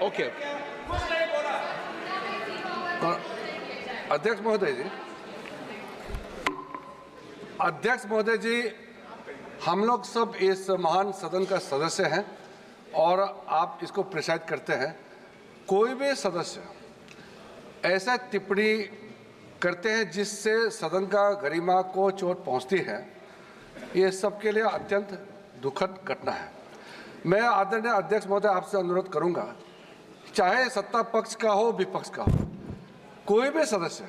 Okay. अध्यक्ष महोदय जी, हम लोग सब इस महान सदन का सदस्य हैं और आप इसको प्रिसाइड करते हैं। कोई भी सदस्य ऐसा टिप्पणी करते हैं जिससे सदन का गरिमा को चोट पहुंचती है, ये सबके लिए अत्यंत दुखद घटना है। मैं आदरणीय अध्यक्ष महोदय आपसे अनुरोध करूंगा, चाहे सत्ता पक्ष का हो विपक्ष का हो, कोई भी सदस्य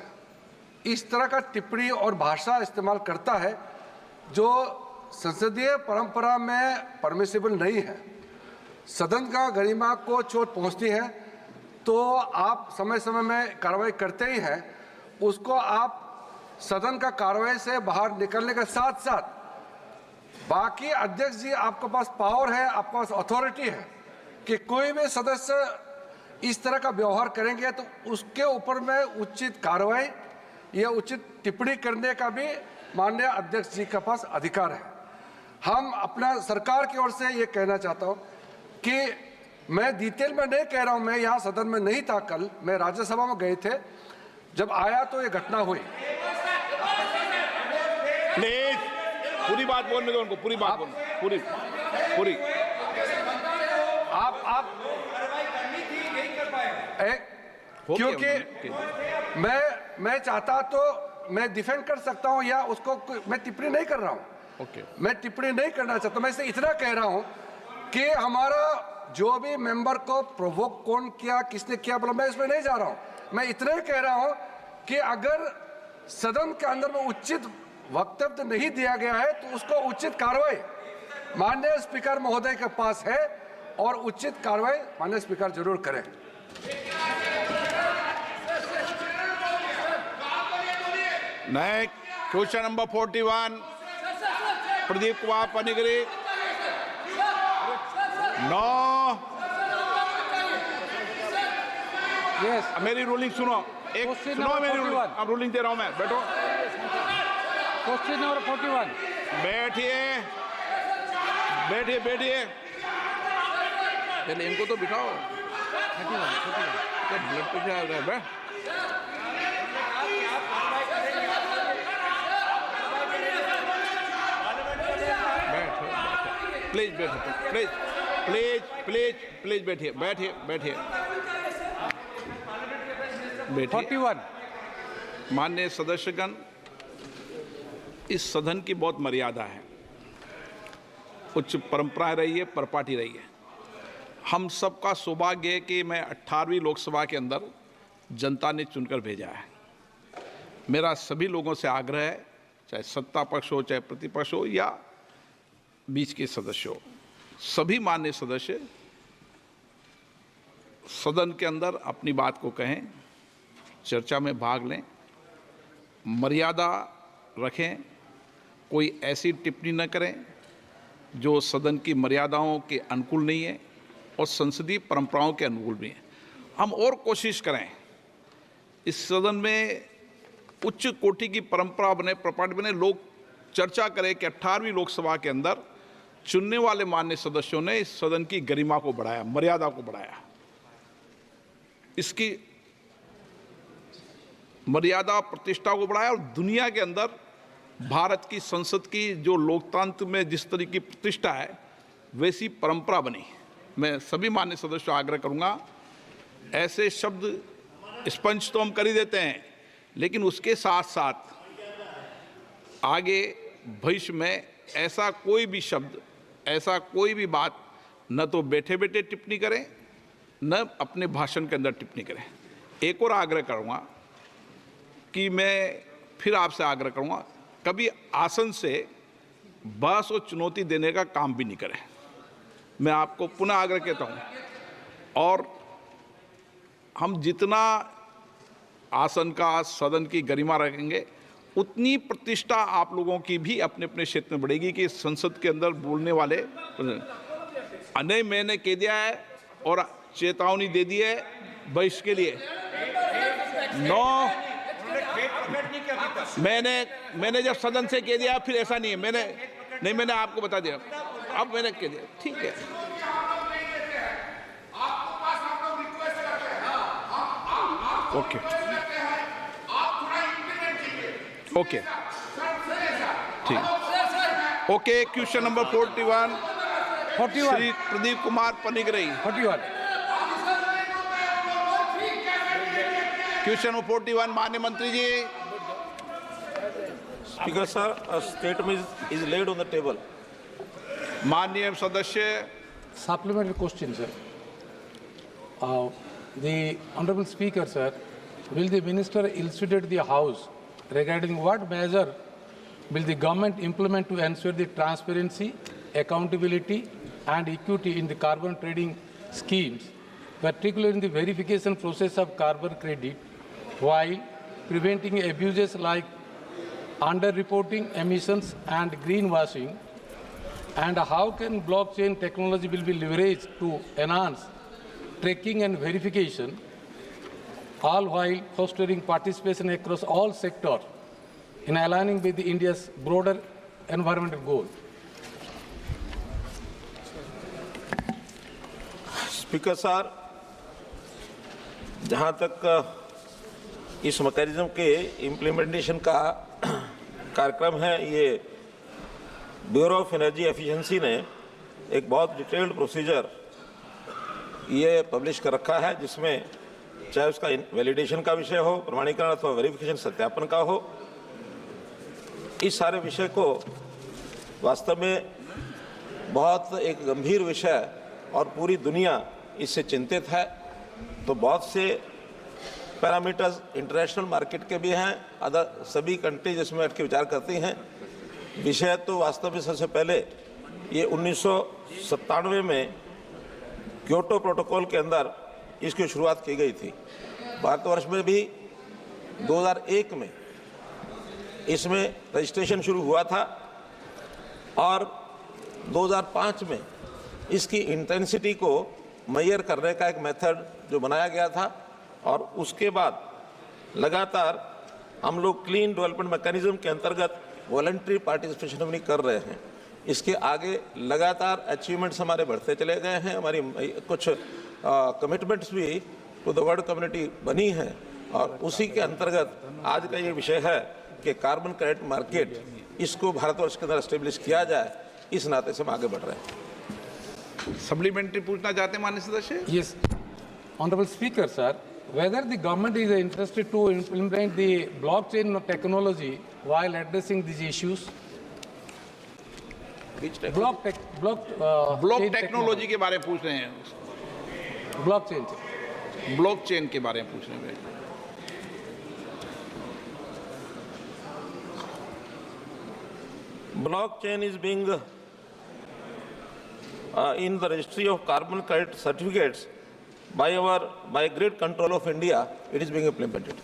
इस तरह का टिप्पणी और भाषा इस्तेमाल करता है जो संसदीय परंपरा में परमिसिबल नहीं है, सदन का गरिमा को चोट पहुंचती है, तो आप समय समय में कार्रवाई करते ही हैं। उसको आप सदन का कार्रवाई से बाहर निकलने के साथ साथ बाकी अध्यक्ष जी, आपके पास पावर है, आपके पास अथॉरिटी है कि कोई भी सदस्य इस तरह का व्यवहार करेंगे तो उसके ऊपर में उचित कार्रवाई या उचित टिप्पणी करने का भी माननीय अध्यक्ष जी के पास अधिकार है। हम अपना सरकार की ओर से ये कहना चाहता हूँ कि मैं डिटेल में नहीं कह रहा हूँ, मैं यहाँ सदन में नहीं था, कल मैं राज्यसभा में गए थे, जब आया तो ये घटना हुई। प्लीज पूरी बात बोलने दो उनको, पूरी बात बोलने, पूरी आप क्योंकि मैं चाहता तो मैं डिफेंड कर सकता हूं या उसको मैं टिप्पणी नहीं कर रहा हूं। मैं टिप्पणी नहीं करना चाहता, मैं इसे इतना कह रहा हूं कि हमारा जो भी मेंबर को प्रोवोक कौन किया, किसने किया, बोला, मैं इसमें नहीं जा रहा हूं। मैं इतना ही कह रहा हूं कि अगर सदन के अंदर में उचित वक्तव्य नहीं दिया गया है तो उसको उचित कार्रवाई माननीय स्पीकर महोदय के पास है और उचित कार्रवाई माननीय स्पीकर जरूर करें। Next question number 41, Pradeep Kumar Panigrahi. No, मेरी रूलिंग सुनो, एक सुनो मेरी रूलिंग, अब रूलिंग दे रहा हूं मैं, बैठो। Question number 41। बैठिए। पहले इनको तो बिठाओ। ब्लड प्रेशर आ रहा है। प्लीज बैठिए, प्लीज बैठिए। 41। माननीय सदस्यगण, इस सदन की बहुत मर्यादा है, उच्च परंपराएं रही है, परपाटी रही है। हम सबका सौभाग्य है कि मैं 18वीं लोकसभा के अंदर जनता ने चुनकर भेजा है। मेरा सभी लोगों से आग्रह है, चाहे सत्ता पक्ष हो, चाहे प्रतिपक्ष हो या बीच के सदस्य हो, सभी माननीय सदस्य सदन के अंदर अपनी बात को कहें, चर्चा में भाग लें, मर्यादा रखें, कोई ऐसी टिप्पणी न करें जो सदन की मर्यादाओं के अनुकूल नहीं है और संसदीय परंपराओं के अनुकूल भी है। हम और कोशिश करें, इस सदन में उच्च कोटि की परंपरा बने, प्रपाटी बने, लोग चर्चा करें कि 18वीं लोकसभा के अंदर चुनने वाले माननीय सदस्यों ने इस सदन की गरिमा को बढ़ाया, मर्यादा को बढ़ाया, इसकी मर्यादा प्रतिष्ठा को बढ़ाया और दुनिया के अंदर भारत की संसद की जो लोकतंत्र में जिस तरह की प्रतिष्ठा है वैसी परंपरा बनी। मैं सभी माननीय सदस्यों से आग्रह करूंगा, ऐसे शब्द स्पंज तो हम कर ही देते हैं, लेकिन उसके साथ साथ आगे भविष्य में ऐसा कोई भी शब्द, ऐसा कोई भी बात न तो बैठे बैठे टिप्पणी करें, न अपने भाषण के अंदर टिप्पणी करें। एक और आग्रह करूंगा कि मैं फिर आपसे आग्रह करूंगा, कभी आसन से बहस और चुनौती देने का काम भी नहीं करें। मैं आपको पुनः आग्रह कहता हूं, और हम जितना आसन का, सदन की गरिमा रखेंगे, उतनी प्रतिष्ठा आप लोगों की भी अपने अपने क्षेत्र में बढ़ेगी कि संसद के अंदर बोलने वाले नहीं, मैंने कह दिया है और चेतावनी दे दी है भविष्य के लिए। नो, मैंने जब सदन से कह दिया, फिर ऐसा नहीं है, मैंने आपको बता दिया, अब मैंने कह दिया, ठीक है। ओके ओके ठीक okay. Question number 41 41. Shri Pradeep Kumar Panigrahi. 41. Question number 41 माननीय मंत्री जी। Speaker sir, a statement is laid on the table. माननीय सदस्य। Supplementary question, sir. The Honorable Speaker, sir, will the Minister elucidate the House regarding what measure will the government implement to ensure the transparency, accountability and equity in the carbon trading schemes, particularly in the verification process of carbon credit, while preventing abuses like under-reporting emissions and greenwashing, and how can blockchain technology will be leveraged to enhance tracking and verification, all while fostering participation across all sectors in aligning with India's broader environmental goal. Speaker sir, जहाँ तक इस mechanism के implementation का कार्यक्रम है, ये bureau of energy efficiency ने एक बहुत डिटेल्ड प्रोसीजर ये पब्लिश कर रखा है, जिसमें चाहे उसका वैलिडेशन का विषय हो, प्रमाणीकरण अथवा वेरिफिकेशन सत्यापन का हो, इस सारे विषय को वास्तव में बहुत एक गंभीर विषय और पूरी दुनिया इससे चिंतित है। तो बहुत से पैरामीटर्स इंटरनेशनल मार्केट के भी हैं, अदर सभी कंट्रीज इसमें बैठ के विचार करती हैं। विषय तो वास्तव में सबसे पहले ये 1997 में क्योटो प्रोटोकॉल के अंदर इसकी शुरुआत की गई थी। भारतवर्ष में भी 2001 में इसमें रजिस्ट्रेशन शुरू हुआ था और 2005 में इसकी इंटेंसिटी को मेजर करने का एक मेथड जो बनाया गया था, और उसके बाद लगातार हम लोग क्लीन डेवलपमेंट मैकेनिज्म के अंतर्गत वॉलंटरी पार्टिसिपेशन भी कर रहे हैं। इसके आगे लगातार अचीवमेंट्स हमारे बढ़ते चले गए हैं। हमारी कुछ कमिटमेंट्स भी टू द वर्ल्ड कम्युनिटी बनी हैं, और उसी के अंतर्गत आज का ये विषय है कि कार्बन क्रेडिट मार्केट इसको भारतवर्ष के अंदर एस्टेब्लिश किया जाए। इस नाते से हम आगे बढ़ रहे हैं। सप्लीमेंट्री पूछना चाहते हैं माननीय सदस्य। Yes, Honorable Speaker, sir, whether the government is interested to implement the blockchain technology while addressing these issues. Block technology के बारे में पूछ रहे हैं। Blockchain. ब्लॉकचेन के बारे में पूछ रहे हैं। Blockchain is being in the registry of carbon credit certificates by great control of India. It is being implemented.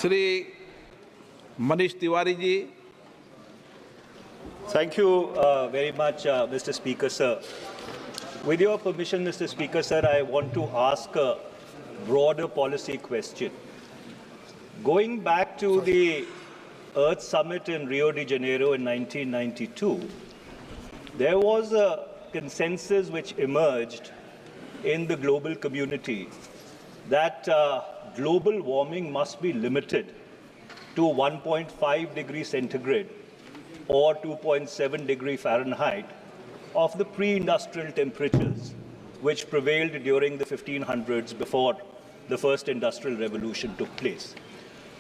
Shri Manish Tiwari ji. Thank you very much, Mr. Speaker, sir. With your permission, Mr. Speaker, sir, I want to ask a broader policy question. Going back to the Earth Summit in Rio de Janeiro in 1992, there was a consensus which emerged in the global community that global warming must be limited to 1.5 degrees centigrade or 2.7 degree Fahrenheit of the pre-industrial temperatures which prevailed during the 1500s before the first industrial revolution took place.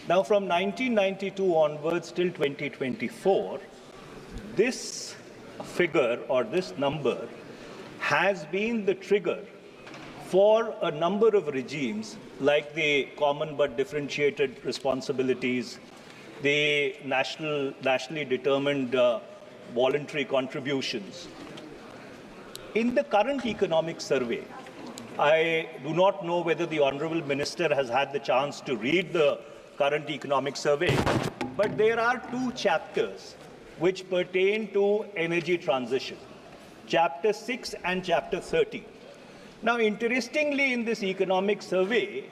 Now, from 1992 onwards till 2024, this figure or this number has been the trigger for a number of regimes like the common but differentiated responsibilities, the nationally determined voluntary contributions. In the current economic survey, I do not know whether the Honourable Minister has had the chance to read the current economic survey, but there are two chapters which pertain to energy transition, Chapter 6 and Chapter 30. Now, interestingly, in this economic survey,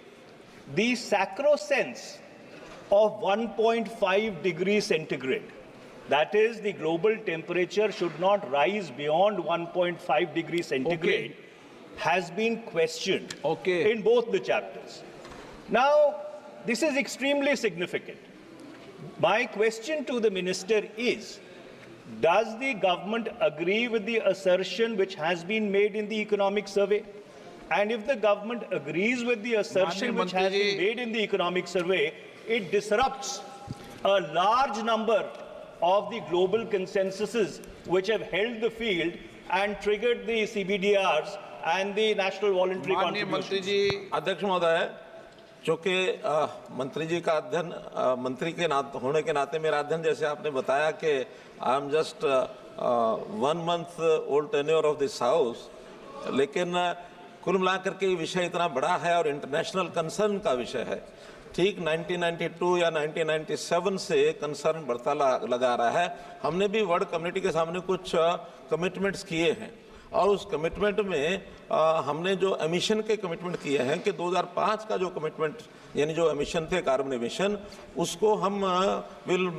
the sacrosanct of 1.5 degrees centigrade, that is, the global temperature should not rise beyond 1.5 degrees centigrade, has been questioned Okay. in both the chapters. Now, this is extremely significant. My question to the minister is, does the government agree with the assertion which has been made in the economic survey? And if the government agrees with the assertion Maanyaya which has Mantri been made in the economic survey, it disrupts a large number of the global consensuses which have held the field and triggered the CBDRs and the national voluntary माननीय मंत्री contributions. जी, अध्यक्ष महोदय, चूंकि मंत्री जी का अध्ययन मंत्री के होने के नाते मेरा अध्ययन, जैसे आपने बताया कि I am just 1 month old tenure of this house, लेकिन कुल मिलाकर के ये विषय इतना बड़ा है और इंटरनेशनल कंसर्न का विषय है। ठीक 1992 या 1997 से कंसर्न बढ़ता लगा रहा है। हमने भी वर्ल्ड कम्युनिटी के सामने कुछ कमिटमेंट्स किए हैं और उस कमिटमेंट में हमने जो एमिशन के कमिटमेंट किए हैं कि 2005 का जो कमिटमेंट यानी जो एमिशन थे कार्बन एमिशन, उसको हम will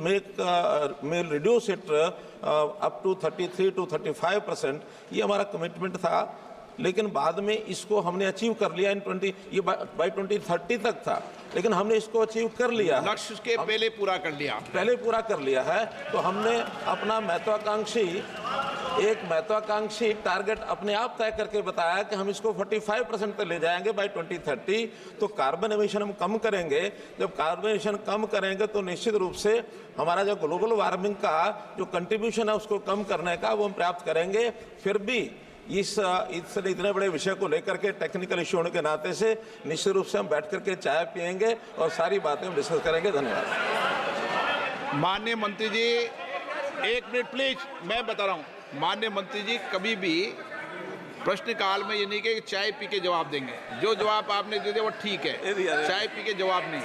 reduce it up to 33 to 35%, ये हमारा कमिटमेंट था। लेकिन बाद में इसको हमने अचीव कर लिया ये बाय 2030 तक था, लेकिन हमने इसको अचीव कर लिया, लक्ष्य के पहले पूरा कर लिया है। तो हमने अपना महत्वाकांक्षी टारगेट अपने आप तय करके बताया कि हम इसको 45% तक ले जाएंगे बाय 2030। तो कार्बन एमिशन हम कम करेंगे। जब कार्बन एमिशन कम करेंगे तो निश्चित रूप से हमारा जो ग्लोबल वार्मिंग का जो कंट्रीब्यूशन है उसको कम करने का वो हम प्राप्त करेंगे। फिर भी इस इतने बड़े विषय को लेकर के टेक्निकल इश्यू होने के नाते से निश्चित रूप से हम बैठ करके चाय पियेंगे और सारी बातें हम डिस्कस करेंगे। धन्यवाद। माननीय मंत्री जी, 1 मिनट प्लीज, मैं बता रहा हूँ। माननीय मंत्री जी कभी भी प्रश्नकाल में ये नहीं कि चाय पी के जवाब देंगे। जो जवाब आपने दे दिया वो ठीक है, चाय पी के जवाब नहीं।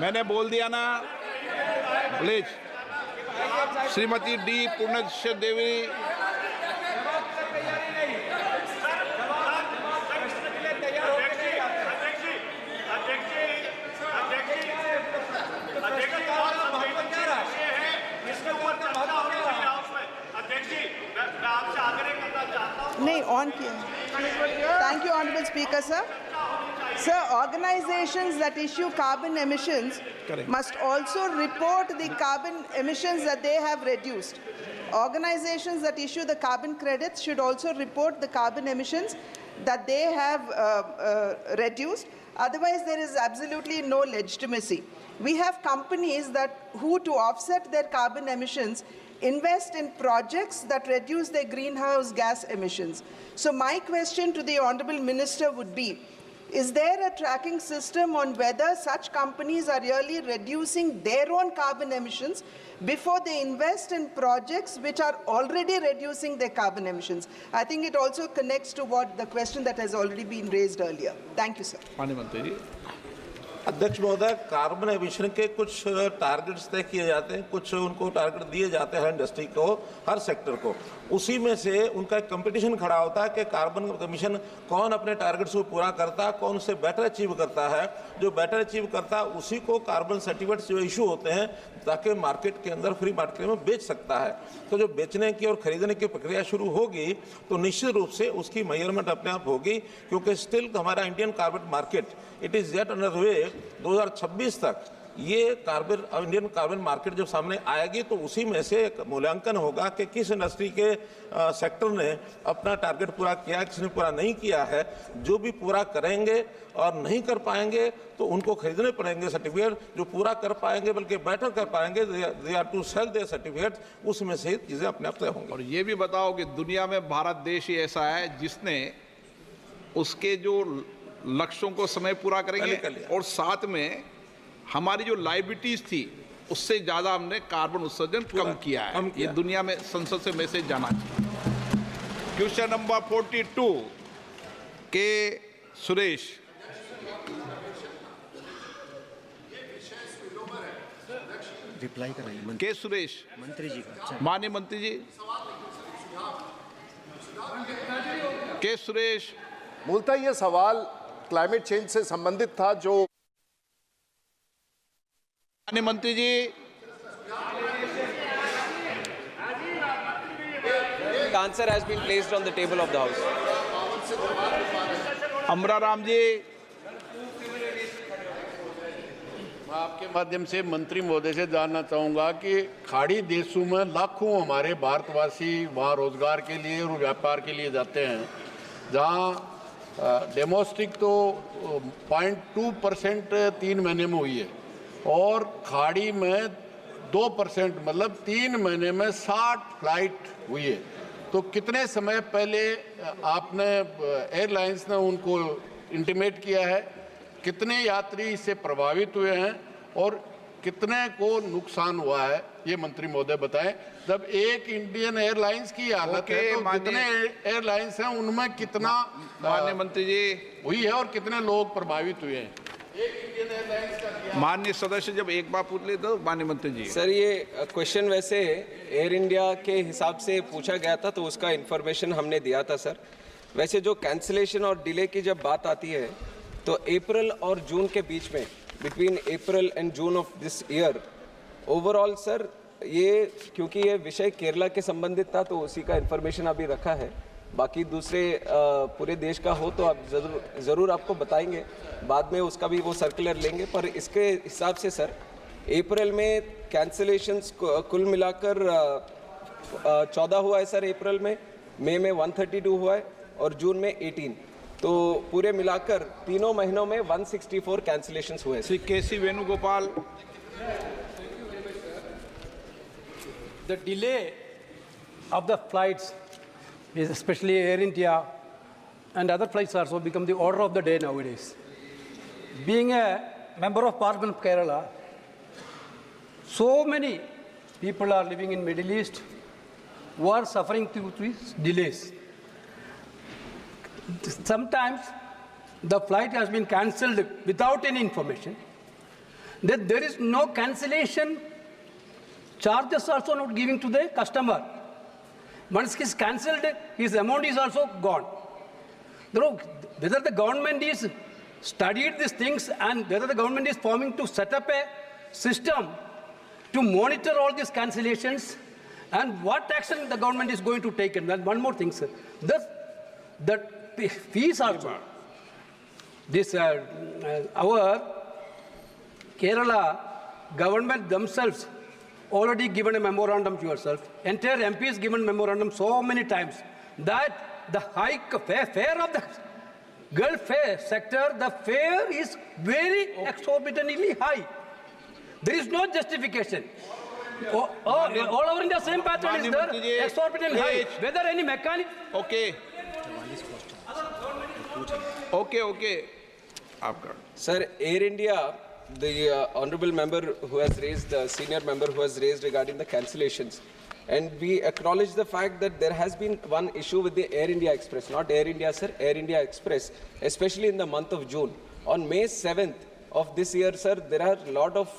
मैंने बोल दिया ना, प्लीज। श्रीमती डी पूर्णेश्वर देवी, नहीं ऑन किया। Thank you, Honorable Speaker, sir. Sir, organizations that issue carbon emissions must also report the carbon emissions that they have reduced. Organizations that issue the carbon credits should also report the carbon emissions that they have reduced. Otherwise, there is absolutely no legitimacy. We have companies who, to offset their carbon emissions, invest in projects that reduce their greenhouse gas emissions. So my question to the Honorable Minister would be, is there a tracking system on whether such companies are really reducing their own carbon emissions before they invest in projects which are already reducing their carbon emissions? I think it also connects to the question that has already been raised earlier. Thank you, sir. माननीय मंत्री जी। अध्यक्ष महोदय, carbon emission के कुछ targets तय किए जाते हैं, कुछ उनको टारगेट दिए जाते हैं इंडस्ट्री को, हर सेक्टर को। उसी में से उनका एक कंपटीशन खड़ा होता है कि कार्बन एमिशन कौन अपने टारगेट्स को पूरा करता है, कौन उससे बेटर अचीव करता है। जो बेटर अचीव करता है उसी को कार्बन सर्टिफिकेट्स जो इशू होते हैं ताकि मार्केट के अंदर फ्री मार्केट में बेच सकता है। तो जो बेचने की और खरीदने की प्रक्रिया शुरू होगी तो निश्चित रूप से उसकी मेजरमेंट अपने आप होगी, क्योंकि स्टिल हमारा Indian carbon market it is yet under way. 2026 तक ये इंडियन कार्बन मार्केट जब सामने आएगी तो उसी में से एक मूल्यांकन होगा कि किस इंडस्ट्री के सेक्टर ने अपना टारगेट पूरा किया, किसने पूरा नहीं किया है। जो भी पूरा करेंगे और नहीं कर पाएंगे तो उनको खरीदने पड़ेंगे सर्टिफिकेट। जो पूरा कर पाएंगे बल्कि बेटर कर पाएंगे, they are to sell their certificate, उसमें से चीज़ें अपने आप तय होंगी। और ये भी बताओ कि दुनिया में भारत देश ही ऐसा है जिसने उसके जो लक्ष्यों को समय पूरा करेंगे और साथ में हमारी जो लाइबिलिटीज थी उससे ज़्यादा हमने कार्बन उत्सर्जन कम किया है। ये दुनिया में संसद से मैसेज जाना चाहिए। क्वेश्चन नंबर 42 के सुरेश। रिप्लाई कराइए के सुरेश मंत्री जी का। माननीय मंत्री जी। के सुरेश। मूलतः ये सवाल क्लाइमेट चेंज से संबंधित था। जो माननीय मंत्री जी, The answer has been placed on the table of the House. अमरा राम जी, मैं आपके माध्यम से मंत्री महोदय से जानना चाहूँगा कि खाड़ी देशों में लाखों हमारे भारतवासी वहाँ रोजगार के लिए और व्यापार के लिए जाते हैं, जहाँ डोमेस्टिक तो 0.2% 3 महीने में हुई है और खाड़ी में 2%, मतलब 3 महीने में 60 फ्लाइट हुई है। तो कितने समय पहले आपने एयरलाइंस ने उनको इंटीमेट किया है, कितने यात्री इससे प्रभावित हुए हैं और कितने को नुकसान हुआ है, ये मंत्री महोदय बताएं। जब एक इंडियन एयरलाइंस की हालत है तो कितने एयरलाइंस हैं, उनमें कितना माननीय मंत्री जी हुई है और कितने लोग प्रभावित हुए हैं? एक इंडियन एयरलाइंस का माननीय सदस्य जब एक बार पूछ ले तो माननीय मंत्री जी। सर, ये क्वेश्चन वैसे एयर इंडिया के हिसाब से पूछा गया था तो उसका इन्फॉर्मेशन हमने दिया था सर। वैसे जो कैंसिलेशन और डिले की जब बात आती है तो अप्रैल और जून के बीच में, between April and June of this year, overall sir ये, क्योंकि ये विषय केरला के संबंधित था तो उसी का इन्फॉर्मेशन अभी रखा है। बाकी दूसरे पूरे देश का हो तो आप ज़रूर आपको बताएंगे, बाद में उसका भी वो सर्कुलर लेंगे। पर इसके हिसाब से सर अप्रैल में कैंसिलेशंस कुल मिलाकर 14 हुआ है सर अप्रैल में, मई में 132 हुआ है और जून में 18। तो पूरे मिलाकर तीनों महीनों में 164 कैंसिलेशंस हुए। श्री केसी Venugopal. The delay of the flights, especially Air India and other flights, also become the order of the day nowadays. Being a member of Parliament of Kerala, so many people are living in Middle East who are suffering through these delays. Sometimes the flight has been cancelled without any information. Then there is no cancellation charges also not giving to the customer. Once he is cancelled, his amount is also gone. Whether the government is studied these things and whether the government is forming to set up a system to monitor all these cancellations and what action the government is going to take. And one more thing, sir. The fees also. This our Kerala government themselves already given a memorandum to yourself. Entire MP has given memorandum so many times that the fare of the Gulf sector, the fare is very exorbitantly high. There is no justification. All over India, same pattern is there, exorbitant high. Whether any mechanic. Okay. Okay. Sir, Air India, the honorable member who has raised, the senior member who has raised regarding the cancellations, and we acknowledge the fact that there has been one issue with the Air India Express, not Air India, sir, Air India Express, especially in the month of June. On May 7th of this year, sir, there are a lot of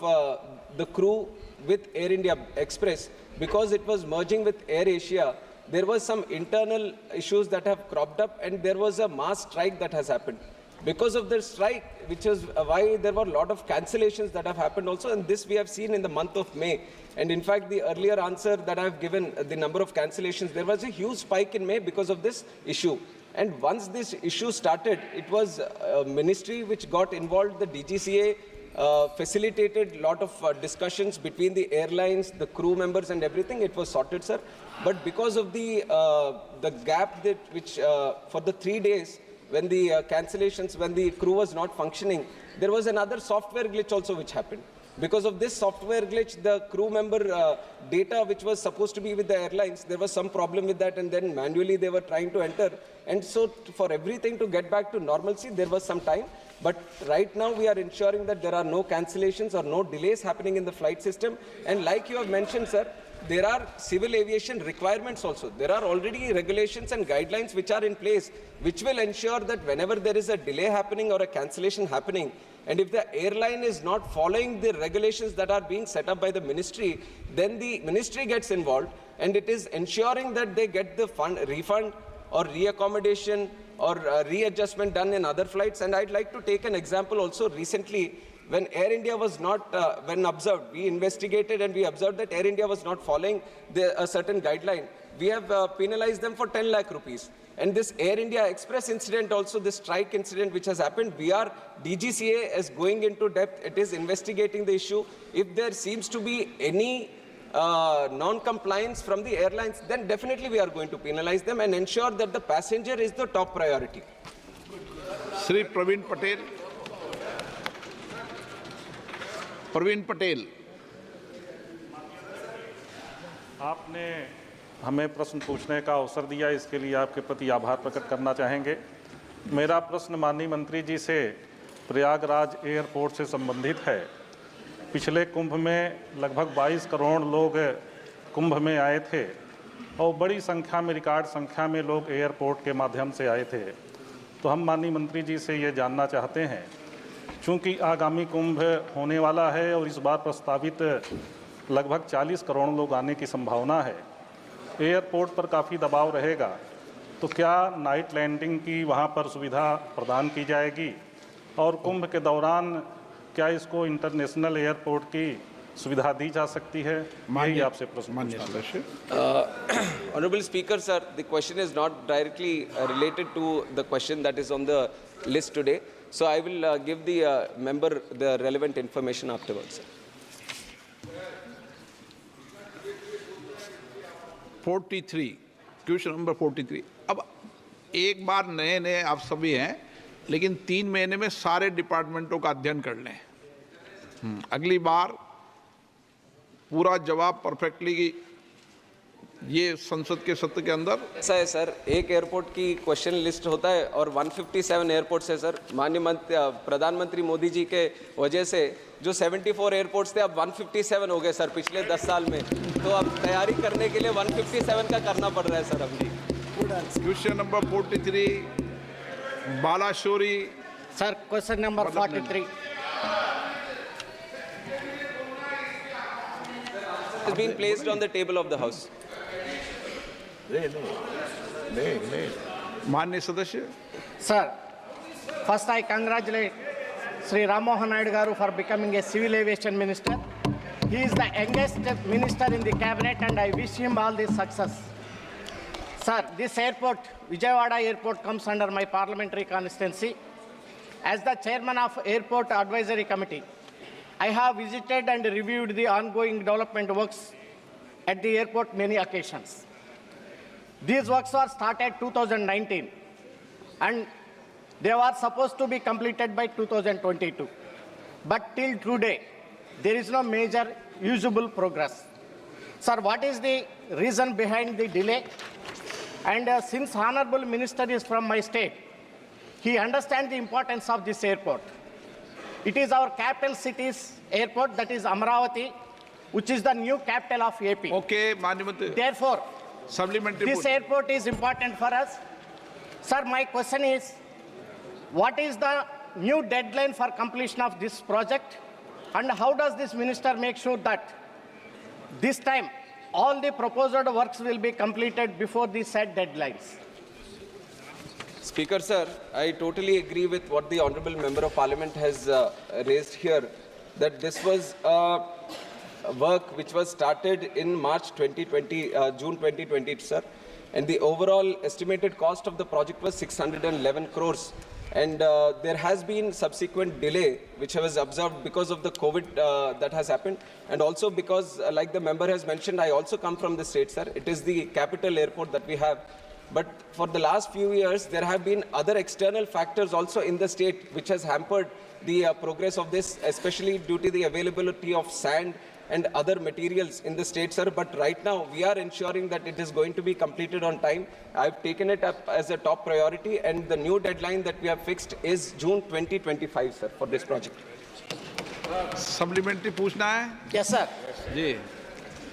the crew with Air India Express, because it was merging with Air Asia. There was some internal issues that have cropped up, and there was a mass strike that has happened. Because of the strike, which is why there were a lot of cancellations that have happened also, and this we have seen in the month of May. And in fact, the earlier answer that I have given, the number of cancellations, there was a huge spike in May because of this issue. And once this issue started, it was a ministry which got involved, the DGCA facilitated a lot of discussions between the airlines, the crew members and everything. It was sorted, sir. But because of the gap that which for the 3 days, when the cancellations, when the crew was not functioning, there was another software glitch also which happened. Because of this software glitch, the crew member data which was supposed to be with the airlines, there was some problem with that, and then manually they were trying to enter. And so for everything to get back to normalcy, there was some time. But right now we are ensuring that there are no cancellations or no delays happening in the flight system. And like you have mentioned, sir, there are civil aviation requirements also. There are already regulations and guidelines which are in place, which will ensure that whenever there is a delay happening or a cancellation happening, and if the airline is not following the regulations that are being set up by the ministry, then the ministry gets involved, and it is ensuring that they get the refund or reaccommodation or readjustment done in other flights. And I'd like to take an example also. Recently, when Air India was not, when observed, we investigated and we observed that Air India was not following a certain guideline. We have penalized them for 10 lakh rupees. And this Air India Express incident also, this strike incident which has happened, DGCA is going into depth. It is investigating the issue. If there seems to be any non-compliance from the airlines, then definitely we are going to penalize them and ensure that the passenger is the top priority. Shri Praveen Patel. Praveen Patel. आपने हमें प्रश्न पूछने का अवसर दिया, इसके लिए आपके प्रति आभार प्रकट करना चाहेंगे। मेरा प्रश्न माननीय मंत्री जी से प्रयागराज एयरपोर्ट से संबंधित है। पिछले कुंभ में लगभग 22 करोड़ लोग कुंभ में आए थे और बड़ी संख्या में, रिकॉर्ड संख्या में लोग एयरपोर्ट के माध्यम से आए थे। तो हम माननीय मंत्री जी से ये जानना चाहते हैं, चूँकि आगामी कुंभ होने वाला है और इस बार प्रस्तावित लगभग 40 करोड़ लोग आने की संभावना है, एयरपोर्ट पर काफ़ी दबाव रहेगा, तो क्या नाइट लैंडिंग की वहाँ पर सुविधा प्रदान की जाएगी और कुंभ के दौरान क्या इसको इंटरनेशनल एयरपोर्ट की सुविधा दी जा सकती है? यही आपसे प्रश्न Honorable Speaker, sir, the question is not directly related to the question that is on the list today. So I will give the member the relevant information afterwards. 43, question number 43। अब एक बार नए आप सभी हैं, लेकिन 3 महीने में सारे डिपार्टमेंटों का अध्ययन कर लें। अगली बार पूरा जवाब परफेक्टली ये संसद के सत्र के अंदर। ऐसा है सर, एक एयरपोर्ट की क्वेश्चन लिस्ट होता है और 157 एयरपोर्ट्स है सर। माननीय प्रधानमंत्री मोदी जी के वजह से जो 74 एयरपोर्ट्स थे अब 157 हो गए सर पिछले 10 साल में। तो अब तैयारी करने के लिए 157 का करना पड़ रहा है सर अभी। Question number 43 Balashowry sir. Question number 43 has been placed on the table of the house. माननीय सदस्य Sir, first I congratulate Sri Ram Mohan Naidu Garu for becoming a civil aviation minister. He is the youngest minister in the cabinet and I wish him all the success. Sir, this airport, Vijayawada Airport, comes under my parliamentary constituency. As the chairman of Airport Advisory Committee, I have visited and reviewed the ongoing development works at the airport many occasions. These works were started 2019 and they were supposed to be completed by 2022. But till today, there is no major usable progress. Sir, what is the reason behind the delay? And since Honorable Minister is from my state, he understands the importance of this airport. It is our capital city's airport, that is Amravati, which is the new capital of AP. Okay, Manimati. Therefore, supplementary this airport is important for us. Sir, my question is, what is the new deadline for completion of this project? And how does this minister make sure that this time all the proposed works will be completed before the set deadlines? Speaker, sir, I totally agree with what the Honorable Member of Parliament has raised here, that this was work which was started in March 2020, June 2020, sir. And the overall estimated cost of the project was 611 crores. And there has been subsequent delay, which was observed because of the COVID that has happened. And also because, like the member has mentioned, I also come from the state, sir. It is the capital airport that we have. But for the last few years, there have been other external factors also in the state which has hampered the progress of this, especially due to the availability of sand and other materials in the state, sir. But right now, we are ensuring that it is going to be completed on time. I've taken it up as a top priority, and the new deadline that we have fixed is June 2025, sir, for this project. Supplementary पूछना है? Yes, sir. जी,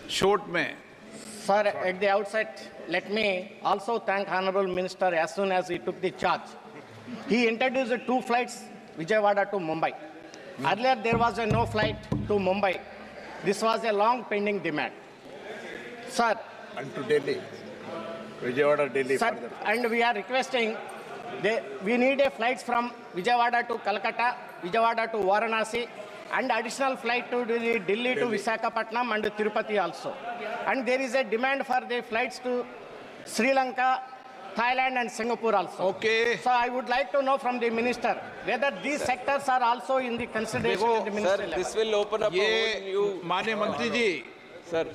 short में. Sir, at the outset, let me also thank Honorable Minister as soon as he took the charge. He introduced 2 flights, Vijayawada to Mumbai. Earlier, there was no flight to Mumbai. This was a long pending demand. Sir. And to Delhi. Vijayawada, Delhi. Sir, and we are requesting, we need a flights from Vijayawada to Calcutta Vijayawada to Varanasi, and additional flight to Delhi to Visakhapatnam and Tirupati also. And there is a demand for the flights to Sri Lanka, Thailand and Singapore also. Okay. So I would like to know from the minister whether these sectors are also in the consideration of the ministry level. This will open up a whole new... माननीय मंत्री जी, Sir,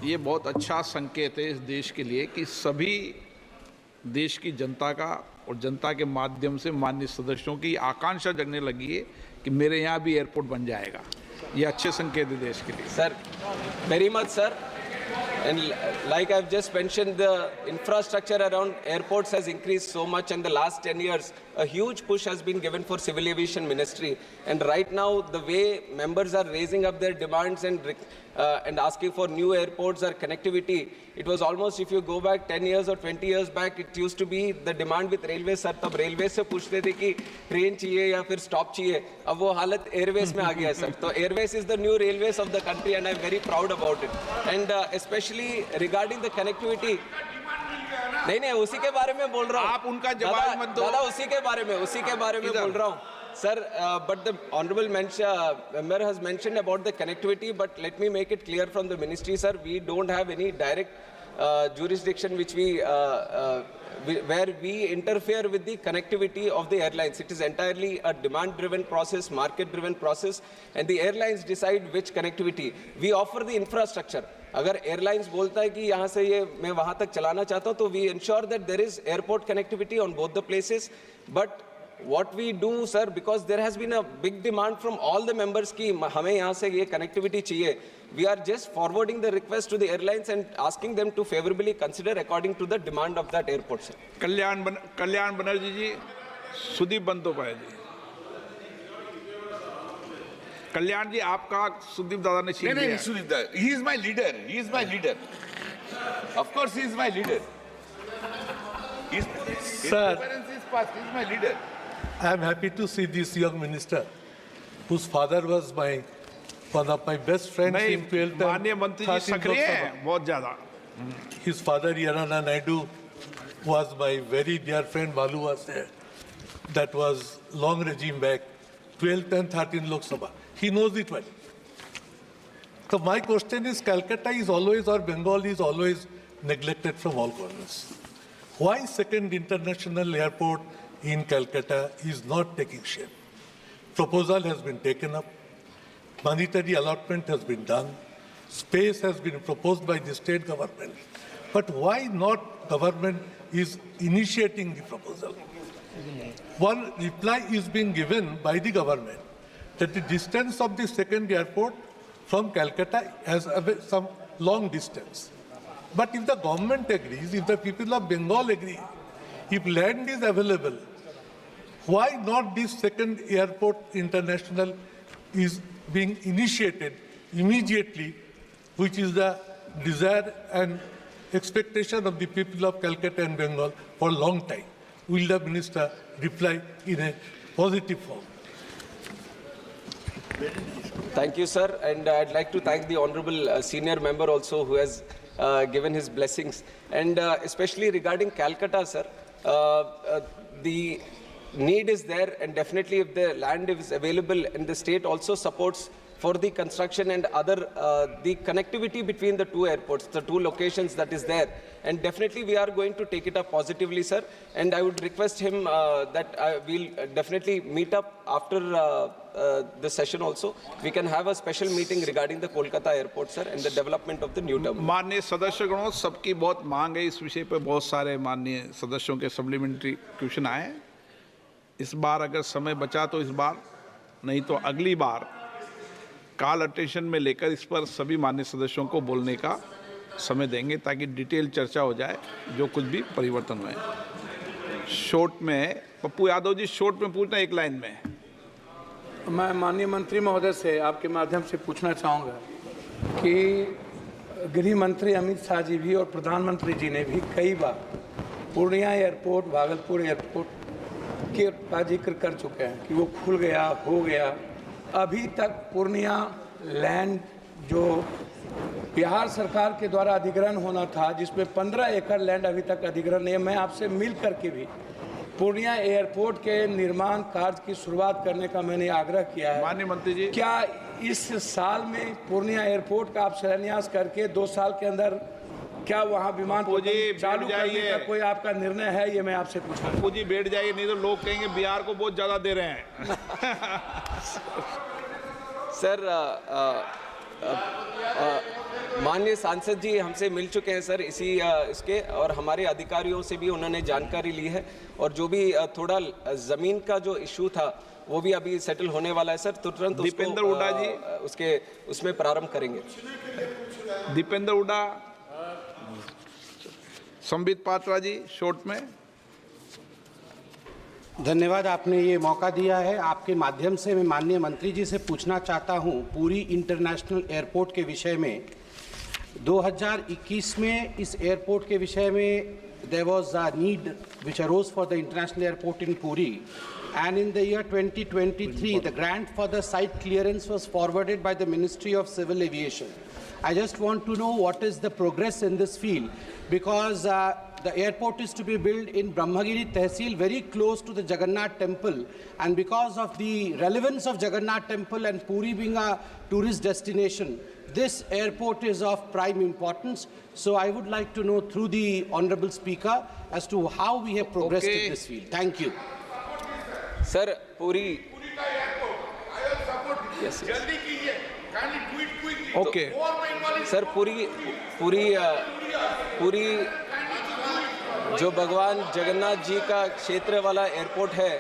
ये बहुत अच्छा संकेत है इस देश के लिए कि सभी देश की जनता का और जनता के माध्यम से माननीय सदस्यों की आकांक्षा जगने लगी है कि मेरे यहाँ भी एयरपोर्ट बन जाएगा। ये अच्छे संकेत है देश के लिए। Sir, very much, sir. And like I've just mentioned, the infrastructure around airports has increased so much in the last 10 years. A huge push has been given for Civil Aviation Ministry. And right now, the way members are raising up their demands and asking for new airports or connectivity, it was almost, if you go back 10 years or 20 years back, it used to be the demand with railways, sir. तब railways से पूछते थे कि train चाहिए या फिर stop चाहिए. अब वो हालत airways में आ गया है, sir. तो airways is the new railways of the country, and I'm very proud about it. And especially regarding the connectivity, नहीं उसी के बारे में बोल रहा हूँ. आप उनका जवाब मत दो. दादा उसी के बारे में बोल रहा हूँ. Sir, but the honorable member has mentioned about the connectivity, but let me make it clear from the ministry, sir, we don't have any direct jurisdiction which where we interfere with the connectivity of the airlines. It is entirely a demand-driven process, market-driven process, and the airlines decide which connectivity. We offer the infrastructure. अगर airlines बोलता है कि यहाँ से ये मैं वहाँ तक चलाना चाहता हूँ, तो we ensure that there is airport connectivity on both the places. But what we do, sir, because there has been a big demand from all the members कि हमें यहाँ से ये connectivity चाहिए, we are just forwarding the request to the airlines and asking them to favorably consider according to the demand of that airport, sir. Kalyan Banerjee जी, सुदीप बंदोपाध्याय जी। कल्याण जी, आपका सुदीप दादा ने छीन लिया। नहीं, सुदीप दादा, he is my leader. He is my leader. Of course, he is my leader. His preference is past. He is my leader. I am happy to see this young minister, whose father was one of my best friends in 12th माननीय मंत्री जी सक्रिय हैं बहुत ज़्यादा। His father, Yarana Naidu, was my very dear friend. Balu was there. That was long regime back, 12th and 13th Lok Sabha. He knows it well. So my question is, Calcutta is always, or Bengal is always neglected from all corners. Why second international airport in Calcutta is not taking shape? Proposal has been taken up. Monetary allotment has been done. Space has been proposed by the state government. But why not government is initiating the proposal? One reply is being given by the government that the distance of the second airport from Calcutta has some long distance. But if the government agrees, if the people of Bengal agree, if land is available, why not this second airport international is being initiated immediately, which is the desire and expectation of the people of Calcutta and Bengal for a long time? Will the minister reply in a positive form? Thank you, sir. And I'd like to thank the honorable senior member also who has given his blessings. And especially regarding Calcutta, sir, the need is there, and definitely if the land is available and the state also supports for the construction and other, the connectivity between the two airports, the two locations that is there. And definitely we are going to take it up positively, sir. And I would request him that we'll definitely meet up after the session also. We can have a special meeting regarding the Kolkata airport, sir, and the development of the new terminal. माननीय सदस्यगणों, सबकी बहुत मांग है इस विषय पर। बहुत सारे माननीय सदस्यों के सप्लीमेंट्री क्वेश्चन आए हैं। इस बार अगर समय बचा तो इस बार, नहीं तो अगली बार कॉल अटेंशन में लेकर इस पर सभी माननीय सदस्यों को बोलने का समय देंगे, ताकि डिटेल चर्चा हो जाए जो कुछ भी परिवर्तन हुए। शॉर्ट में पप्पू यादव जी, शॉर्ट में पूछना, एक लाइन में। मैं माननीय मंत्री महोदय से आपके माध्यम से पूछना चाहूँगा कि गृह मंत्री अमित शाह जी भी और प्रधानमंत्री जी ने भी कई बार पूर्णिया एयरपोर्ट, भागलपुर एयरपोर्ट का जिक्र कर चुके हैं कि वो खुल गया, हो गया। अभी तक पूर्णिया लैंड जो बिहार सरकार के द्वारा अधिग्रहण होना था, जिसमें 15 एकड़ लैंड अभी तक अधिग्रहण नहीं है। मैं आपसे मिल करके भी पूर्णिया एयरपोर्ट के निर्माण कार्य की शुरुआत करने का मैंने आग्रह किया है। माननीय मंत्री जी, क्या इस साल में पूर्णिया एयरपोर्ट का आप शिलान्यास करके 2 साल के अंदर क्या वहाँ विमान चालू करने का कोई आपका निर्णय है? ये मैं आपसे पूछा। पप्पू जी बैठ जाइए, नहीं तो लोग कहेंगे बिहार को बहुत ज्यादा दे रहे हैं। सर माननीय सांसद जी हमसे मिल चुके हैं सर इसके, और हमारे अधिकारियों से भी उन्होंने जानकारी ली है, और जो भी थोड़ा ज़मीन का जो इशू था वो भी अभी सेटल होने वाला है सर। तुरंत दीपेंद्र हुड्डा जी उसमें प्रारंभ करेंगे। दीपेंद्र हुड्डा, संबित पात्रा जी शॉर्ट में। धन्यवाद, आपने ये मौका दिया है। आपके माध्यम से मैं माननीय मंत्री जी से पूछना चाहता हूँ पूरी इंटरनेशनल एयरपोर्ट के विषय में। 2021 में इस एयरपोर्ट के विषय में there was a need which arose for the international airport in Puri, and in the year 2023 the grant for the site clearance was forwarded by the Ministry of Civil Aviation. I just want to know what is the progress in this field, because the airport is to be built in Brahmagiri Tehsil, very close to the Jagannath temple, and because of the relevance of Jagannath temple and Puri being a tourist destination, this airport is of prime importance. So I would like to know through the Honorable Speaker as to how we have progressed in this field. Thank you. Sir, Puri. Yes, yes. Okay. Sir पूरी जो भगवान जगन्नाथ जी का क्षेत्र वाला airport है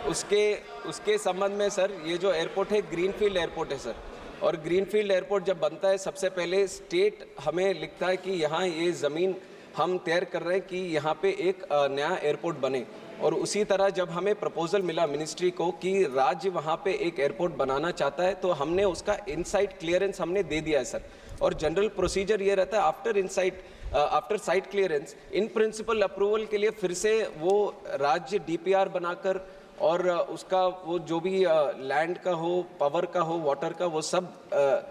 उसके संबंध में सर, ये जो एयरपोर्ट है ग्रीनफील्ड एयरपोर्ट है सर, और ग्रीनफील्ड एयरपोर्ट जब बनता है सबसे पहले स्टेट हमें लिखता है कि यहाँ ये ज़मीन हम तैयार कर रहे हैं कि यहाँ पे एक नया एयरपोर्ट बने, और उसी तरह जब हमें प्रपोजल मिला मिनिस्ट्री को कि राज्य वहाँ पे एक एयरपोर्ट बनाना चाहता है, तो हमने उसका इनसाइट क्लियरेंस हमने दे दिया है सर। और जनरल प्रोसीजर ये रहता है after site clearance in principle approval के लिए फिर से वो राज्य डीपीआर बनाकर और उसका वो जो भी लैंड का हो, पावर का हो, वाटर का, वो सब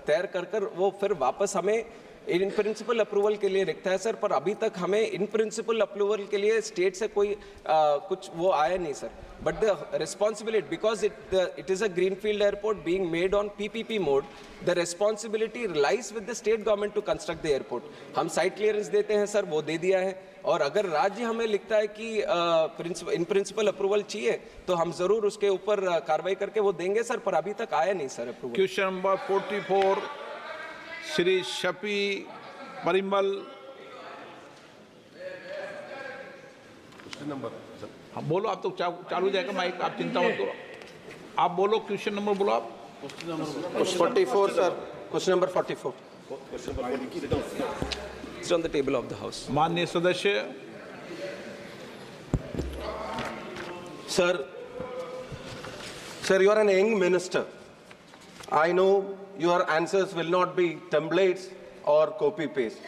तैयार कर वो फिर वापस हमें इन प्रिंसिपल अप्रूवल के लिए लिखता है सर। पर अभी तक हमें इन प्रिंसिपल अप्रूवल के लिए स्टेट से कोई कुछ वो आया नहीं sir. But the responsibility, because it is a greenfield airport being made on PPP mode, the responsibility lies with the state government to construct the airport. हम साइट क्लियरेंस देते हैं सर, वो दे दिया है, और अगर राज्य हमें लिखता है कि इन प्रिंसिपल अप्रूवल चाहिए तो हम ज़रूर उसके ऊपर कार्रवाई करके वो देंगे सर, पर अभी तक आया नहीं sir approval. Question number 44 Shri Shafi Parimal. हाँ बोलो, आप तो चालू जाएगा माइक, आप चिंता मत करो, आप बोलो क्वेश्चन नंबर बोलो आप। 44 sir, question number 44 It's on the table of the house. माननीय सदस्य। Sir, you are an young minister. I know your answers will not be templates or copy paste.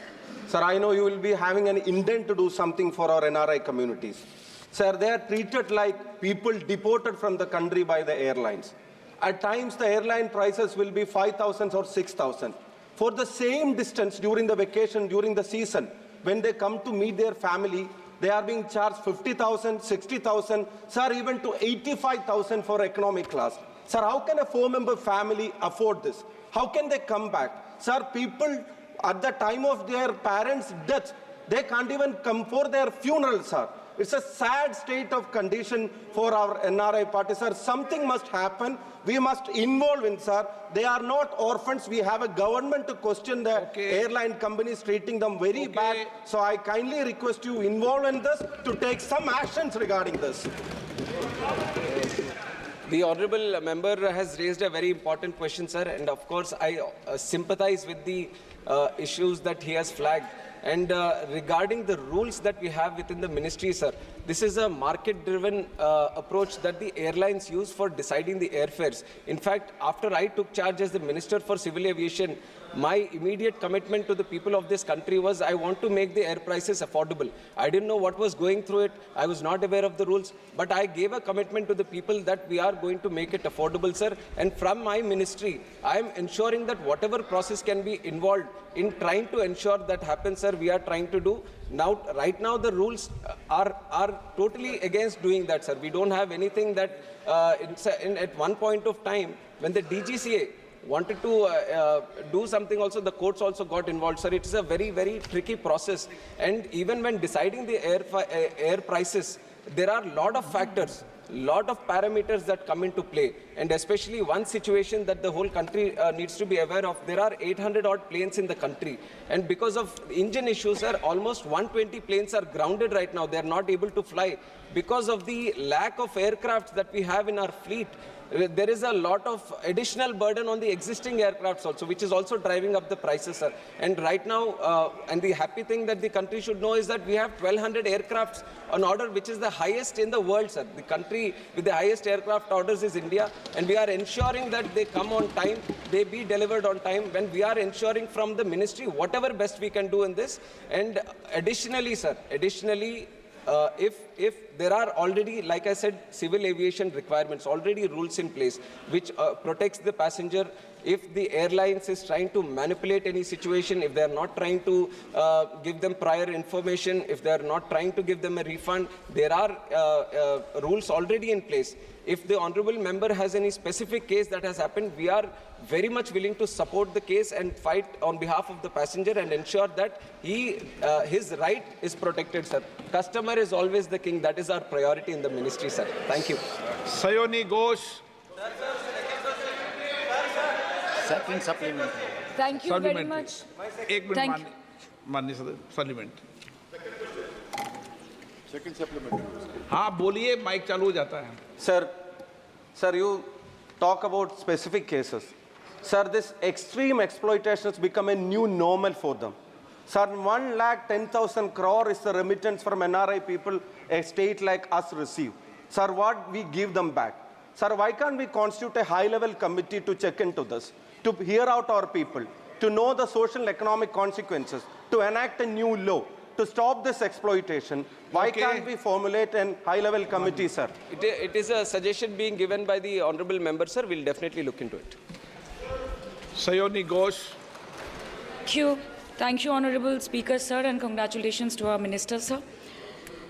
Sir, I know you will be having an intent to do something for our NRI communities. Sir, they are treated like people deported from the country by the airlines. At times, the airline prices will be 5,000 or 6,000. For the same distance during the vacation, during the season, when they come to meet their family, they are being charged 50,000, 60,000, sir, even to 85,000 for economic class. Sir, how can a 4-member family afford this? How can they come back? Sir, people at the time of their parents' death, they can't even come for their funeral, sir. It's a sad state of condition for our NRI party, sir. Something must happen. We must involve in, sir. They are not orphans. We have a government to question the airline companies treating them very bad. So I kindly request you involve in this to take some actions regarding this. The honorable member has raised a very important question, sir, and of course I sympathize with the issues that he has flagged. And regarding the rules that we have within the ministry, sir, this is a market-driven approach that the airlines use for deciding the airfares. In fact, after I took charge as the Minister for Civil Aviation, my immediate commitment to the people of this country was I want to make the air prices affordable. I didn't know what was going through it. I was not aware of the rules, but I gave a commitment to the people that we are going to make it affordable, sir. And from my ministry, I am ensuring that whatever process can be involved in trying to ensure that happens, sir. sir, we are trying to do. Now, right now, the rules are totally against doing that, sir. We don't have anything that at one point of time, when the DGCA wanted to do something also, the courts also got involved, sir. It is a very, very tricky process. And even when deciding the air prices, there are a lot of factors, lot of parameters that come into play, and especially one situation that the whole country needs to be aware of. There are 800 odd planes in the country, and because of engine issues, almost 120 planes are grounded right now. They are not able to fly because of the lack of aircraft that we have in our fleet. There is a lot of additional burden on the existing aircrafts also, which is also driving up the prices, sir. And right now, and the happy thing that the country should know is that we have 1,200 aircrafts on order, which is the highest in the world, sir. The country with the highest aircraft orders is India, and we are ensuring that they come on time, they be delivered on time, when we are ensuring from the ministry whatever best we can do in this. And additionally, sir, if there are already, like I said, civil aviation requirements, already rules in place which protects the passenger. If the airlines is trying to manipulate any situation, if they are not trying to give them prior information, if they are not trying to give them a refund, there are rules already in place. If the honorable member has any specific case that has happened, we are very much willing to support the case and fight on behalf of the passenger and ensure that his right is protected, sir. Customer is always the king. That is our priority in the ministry, sir. Thank you. Sayoni Ghosh. Second supplement. Thank you very much. एक minute माननीय supplement. Second supplement. हाँ बोलिए, mic चालू हो जाता है. Sir, you talk about specific cases. Sir, this extreme exploitation has become a new normal for them. Sir, 1,10,000 crore is the remittance from NRI people a state like us receive. Sir, what we give them back? Sir, why can't we constitute a high-level committee to check into this, to hear out our people, to know the social and economic consequences, to enact a new law, to stop this exploitation? Why can't we formulate a high-level committee, sir? It is a suggestion being given by the honorable member, sir. We'll definitely look into it. Sayoni Ghosh. Thank you, Honorable Speaker, sir, and congratulations to our Minister, sir.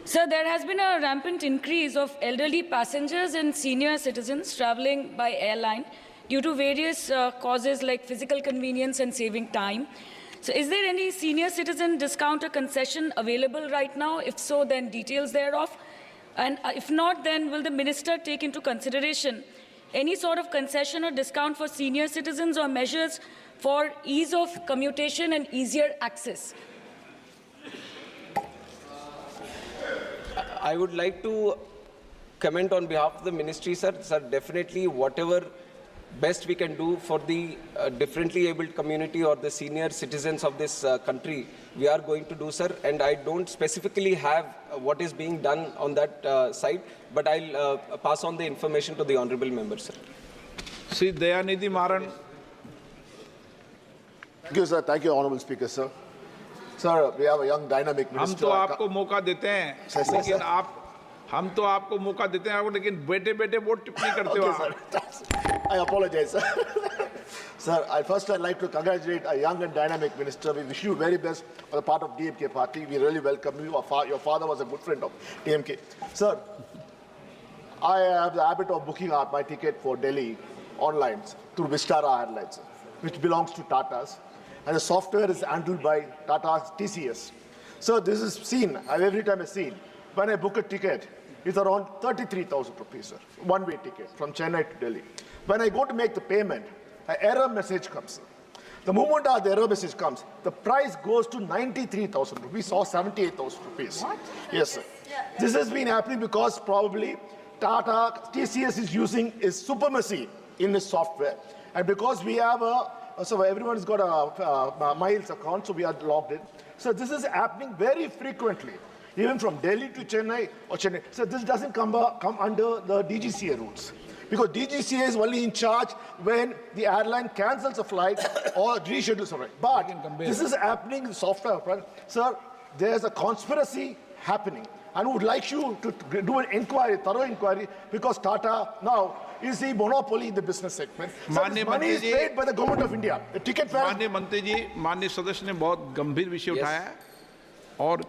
Sir, there has been a rampant increase of elderly passengers and senior citizens traveling by airline due to various causes like physical convenience and saving time. So is there any senior citizen discount or concession available right now? If so, then details thereof. And if not, then will the minister take into consideration any sort of concession or discount for senior citizens or measures for ease of commutation and easier access? I would like to comment on behalf of the ministry, sir. Sir, definitely whatever best we can do for the differently abled community or the senior citizens of this country, we are going to do, sir. And I don't specifically have what is being done on that side, but I'll pass on the information to the honorable member, sir. Sri Dayanidhi Maran. Thank you, sir. Thank you, Honorable Speaker, sir. Sir, we have a young dynamic minister. हम तो आपको मौका देते हैं, लेकिन हम तो आपको मौका देते हैं, लेकिन बेटे-बेटे बहुत टिप्पणी करते हो आप. I apologize, sir. Sir, I'd like to congratulate a young and dynamic minister. We wish you very best on the part of DMK party. We really welcome you. Your father was a good friend of DMK. Sir, I have the habit of booking out my ticket for Delhi online through Vistara Airlines, which belongs to Tata's. And the software is handled by Tata's TCS. So this is seen, every time I see, when I book a ticket, it's around 33,000 rupees, sir, one-way ticket from Chennai to Delhi. When I go to make the payment, an error message comes. The moment the error message comes, the price goes to 93,000 rupees or 78,000 rupees. What? Yes, sir. This has been happening because probably Tata, TCS is using a supremacy in this software. And because we have so everyone's got a miles account, so we are logged in. So this is happening very frequently, even from Delhi to Chennai or Chennai. So this doesn't come under the DGCA rules, because DGCA is only in charge when the airline cancels a flight or reschedules a flight. But this is happening in software. Sir, there's a conspiracy happening. And we would like you to do an inquiry, thorough inquiry, because Tata now is the monopoly in the business segment. So this money is paid by the government of India. The ticket fare. माननीय मंत्री जी, माननीय सदस्य ने बहुत गंभीर विषय उठाया है. और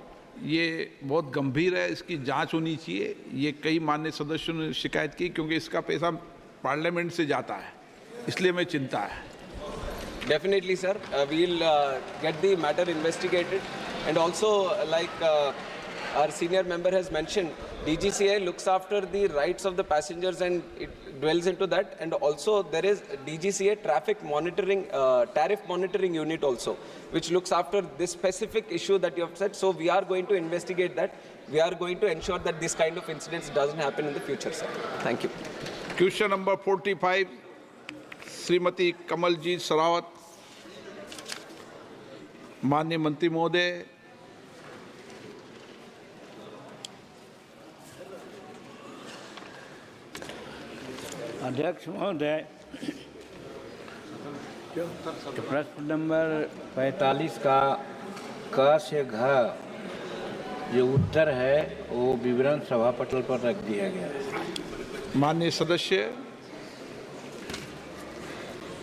ये बहुत गंभीर है, इसकी जांच होनी चाहिए। ये कई माननीय सदस्यों ने शिकायत की क्योंकि इसका पैसा पार्लियामेंट से जाता है, इसलिए मैं चिंता है। Definitely, sir. We'll get the matter investigated. And also, like our senior member has mentioned, DGCA looks after the rights of the passengers and it dwells into that. And also, there is DGCA traffic monitoring, tariff monitoring unit also, which looks after this specific issue that you have said. So we are going to investigate that. We are going to ensure that this kind of incidents doesn't happen in the future, sir. Thank you. Question number 45, Shrimati Kamaljeet Sarawat. माननीय मंत्री महोदय, अध्यक्ष महोदय, प्रश्न number 45 का क से घ जो उत्तर है वो विवरण सभा पटल पर रख दिया गया है। माननीय सदस्य।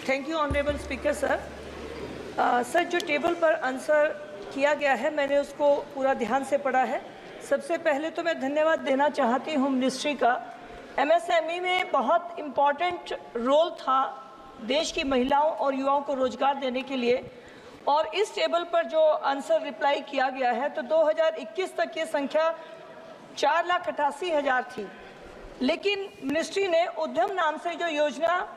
Thank you honourable speaker sir. Sir, जो टेबल पर आंसर किया गया है मैंने उसको पूरा ध्यान से पढ़ा है। सबसे पहले तो मैं धन्यवाद देना चाहती हूँ मिनिस्ट्री का। एमएसएमई में बहुत इम्पॉर्टेंट रोल था देश की महिलाओं और युवाओं को रोजगार देने के लिए, और इस टेबल पर जो आंसर रिप्लाई किया गया है तो 2021 तक ये संख्या 4,88,000 थी, लेकिन मिनिस्ट्री ने उद्यम नाम से जो योजना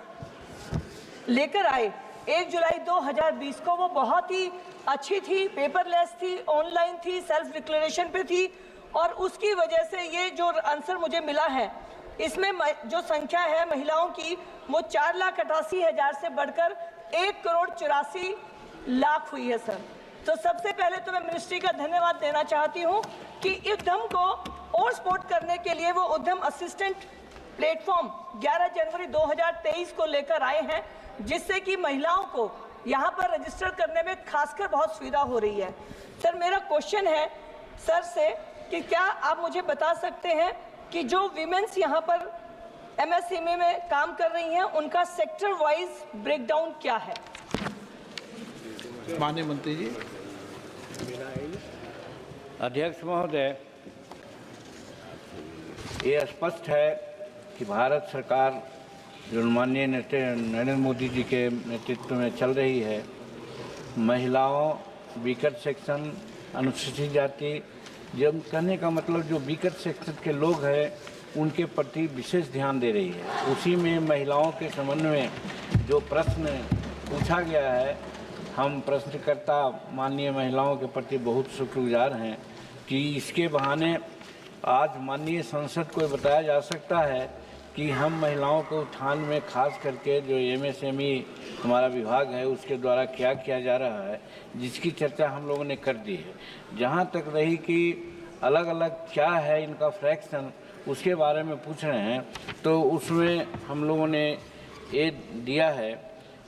लेकर आए 1 जुलाई 2020 को, वो बहुत ही अच्छी थी, पेपरलेस थी, ऑनलाइन थी, सेल्फ डिक्लेरेशन पे थी, और उसकी वजह से ये जो आंसर मुझे मिला है इसमें जो संख्या है महिलाओं की वो 4,88,000 से बढ़कर 1,84,00,000 हुई है सर। तो सबसे पहले तो मैं मिनिस्ट्री का धन्यवाद देना चाहती हूँ कि उद्यम को और सपोर्ट करने के लिए वो उद्यम असिस्टेंट प्लेटफॉर्म 11 जनवरी 2023 को लेकर आए हैं, जिससे कि महिलाओं को यहाँ पर रजिस्टर करने में खासकर बहुत सुविधा हो रही है। सर, मेरा क्वेश्चन है सर से कि क्या आप मुझे बता सकते हैं कि जो विमेंस यहाँ पर एमएसएमई में काम कर रही हैं उनका सेक्टर वाइज ब्रेकडाउन क्या है? माननीय मंत्री जी। अध्यक्ष महोदय, ये स्पष्ट है कि भारत सरकार जो माननीय नरेंद्र मोदी जी के नेतृत्व में चल रही है, महिलाओं, वीकर सेक्शन, अनुसूचित जाति, जब कहने का मतलब जो वीकर सेक्शन के लोग हैं उनके प्रति विशेष ध्यान दे रही है। उसी में महिलाओं के संबंध में जो प्रश्न पूछा गया है, हम प्रश्नकर्ता माननीय महिलाओं के प्रति बहुत शुक्रगुजार हैं कि इसके बहाने आज माननीय संसद को बताया जा सकता है कि हम महिलाओं को उत्थान में खास करके जो एमएसएमई हमारा विभाग है उसके द्वारा क्या किया जा रहा है, जिसकी चर्चा हम लोगों ने कर दी है। जहाँ तक रही कि अलग अलग क्या है इनका फ्रैक्शन, उसके बारे में पूछ रहे हैं, तो उसमें हम लोगों ने ये दिया है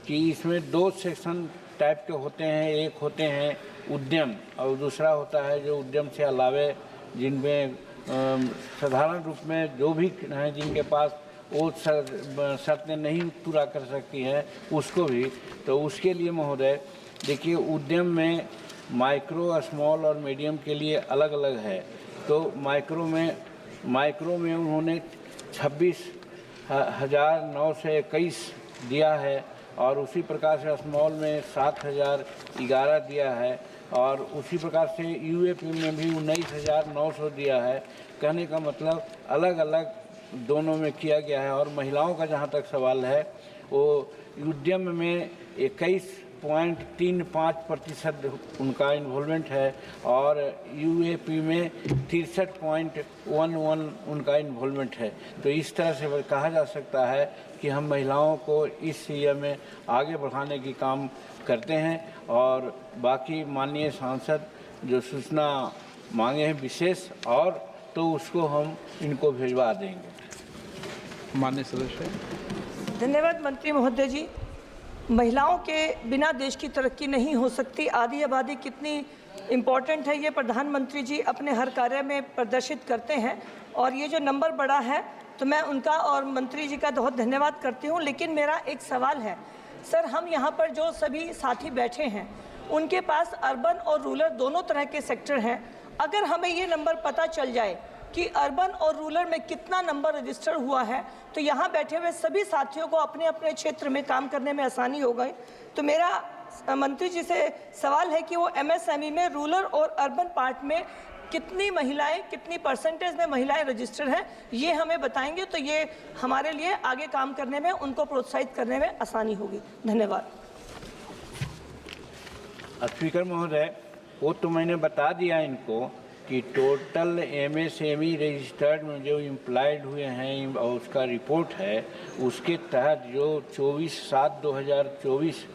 कि इसमें 2 सेक्शन टाइप के होते हैं। एक होते हैं उद्यम और दूसरा होता है जो उद्यम से अलावे जिनमें साधारण रूप में जो भी हैं जिनके पास वो शर्तें नहीं पूरा कर सकती हैं उसको भी। तो उसके लिए महोदय देखिए, उद्यम में माइक्रो, स्मॉल और मीडियम के लिए अलग अलग है। तो माइक्रो में उन्होंने 26,921 दिया है, और उसी प्रकार से स्मॉल में 7,011 दिया है, और उसी प्रकार से यूएपी में भी 19,900 दिया है। कहने का मतलब अलग अलग दोनों में किया गया है। और महिलाओं का जहाँ तक सवाल है, वो उद्यम में 21.35% उनका इन्वॉल्वमेंट है, और यूएपी में 63.11 उनका इन्वॉल्वमेंट है। तो इस तरह से कहा जा सकता है कि हम महिलाओं को इस एरिया में आगे बढ़ाने की काम करते हैं, और बाकी माननीय सांसद जो सूचना मांगे हैं विशेष, और तो उसको हम इनको भिजवा देंगे। माननीय सदस्य। धन्यवाद मंत्री महोदय जी। महिलाओं के बिना देश की तरक्की नहीं हो सकती। आधी आबादी कितनी इम्पोर्टेंट है ये प्रधानमंत्री जी अपने हर कार्य में प्रदर्शित करते हैं, और ये जो नंबर बड़ा है तो मैं उनका और मंत्री जी का बहुत धन्यवाद करती हूँ। लेकिन मेरा एक सवाल है सर, हम यहाँ पर जो सभी साथी बैठे हैं उनके पास अर्बन और रूरल दोनों तरह के सेक्टर हैं। अगर हमें ये नंबर पता चल जाए कि अर्बन और रूरल में कितना नंबर रजिस्टर हुआ है, तो यहाँ बैठे हुए सभी साथियों को अपने अपने क्षेत्र में काम करने में आसानी हो गई। तो मेरा मंत्री जी से सवाल है कि वो MSME में रूरल और अर्बन पार्ट में कितनी महिलाएं, कितनी परसेंटेज में महिलाएं रजिस्टर हैं, ये हमें बताएंगे तो ये हमारे लिए आगे काम करने में, उनको प्रोत्साहित करने में आसानी होगी। धन्यवाद। स्पीकर महोदय, वो तो मैंने बता दिया इनको कि टोटल MSME रजिस्टर्ड में जो इम्प्लॉयड हुए हैं और उसका रिपोर्ट है, उसके तहत जो 24/7/2024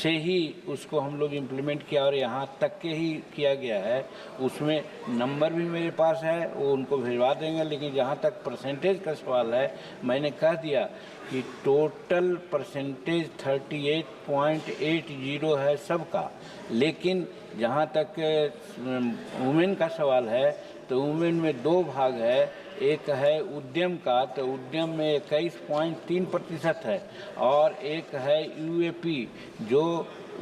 से ही उसको हम लोग इम्प्लीमेंट किया और यहाँ तक के ही किया गया है। उसमें नंबर भी मेरे पास है, वो उनको भिजवा देंगे। लेकिन जहाँ तक परसेंटेज का सवाल है, मैंने कह दिया कि टोटल परसेंटेज 38.80 है सबका। लेकिन जहाँ तक वुमेन का सवाल है, तो वुमेन में दो भाग है। एक है उद्यम का, तो उद्यम में 21.3% है, और एक है UAP जो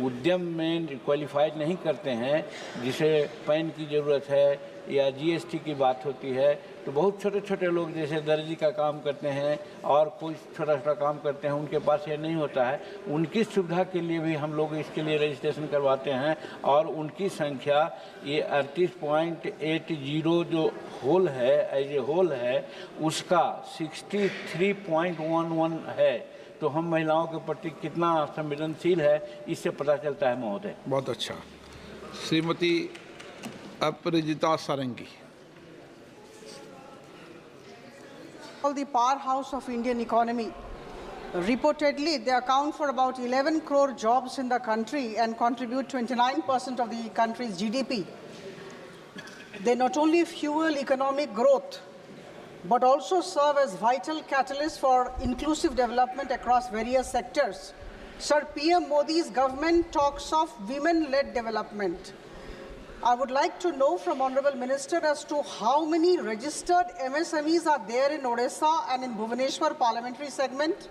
उद्यम में क्वालिफाइड नहीं करते हैं, जिसे पैन की ज़रूरत है या GST की बात होती है। तो बहुत छोटे छोटे लोग जैसे दर्जी का काम करते हैं और कोई छोटा छोटा काम करते हैं, उनके पास ये नहीं होता है। उनकी सुविधा के लिए भी हम लोग इसके लिए रजिस्ट्रेशन करवाते हैं, और उनकी संख्या ये 38.80 जो होल है, एज ए होल है, उसका 63.11 है। तो हम महिलाओं के प्रति कितना संवेदनशील है, इससे पता चलता है महोदय। बहुत अच्छा। श्रीमती अपराजिता सारंगी। The powerhouse of Indian economy. Reportedly, they account for about 11 crore jobs in the country and contribute 29% of the country's GDP. They not only fuel economic growth, but also serve as vital catalysts for inclusive development across various sectors. Sir, PM Modi's government talks of women-led development. I would like to know from Honorable Minister as to how many registered MSMEs are there in Odisha and in Bhubaneswar parliamentary segment,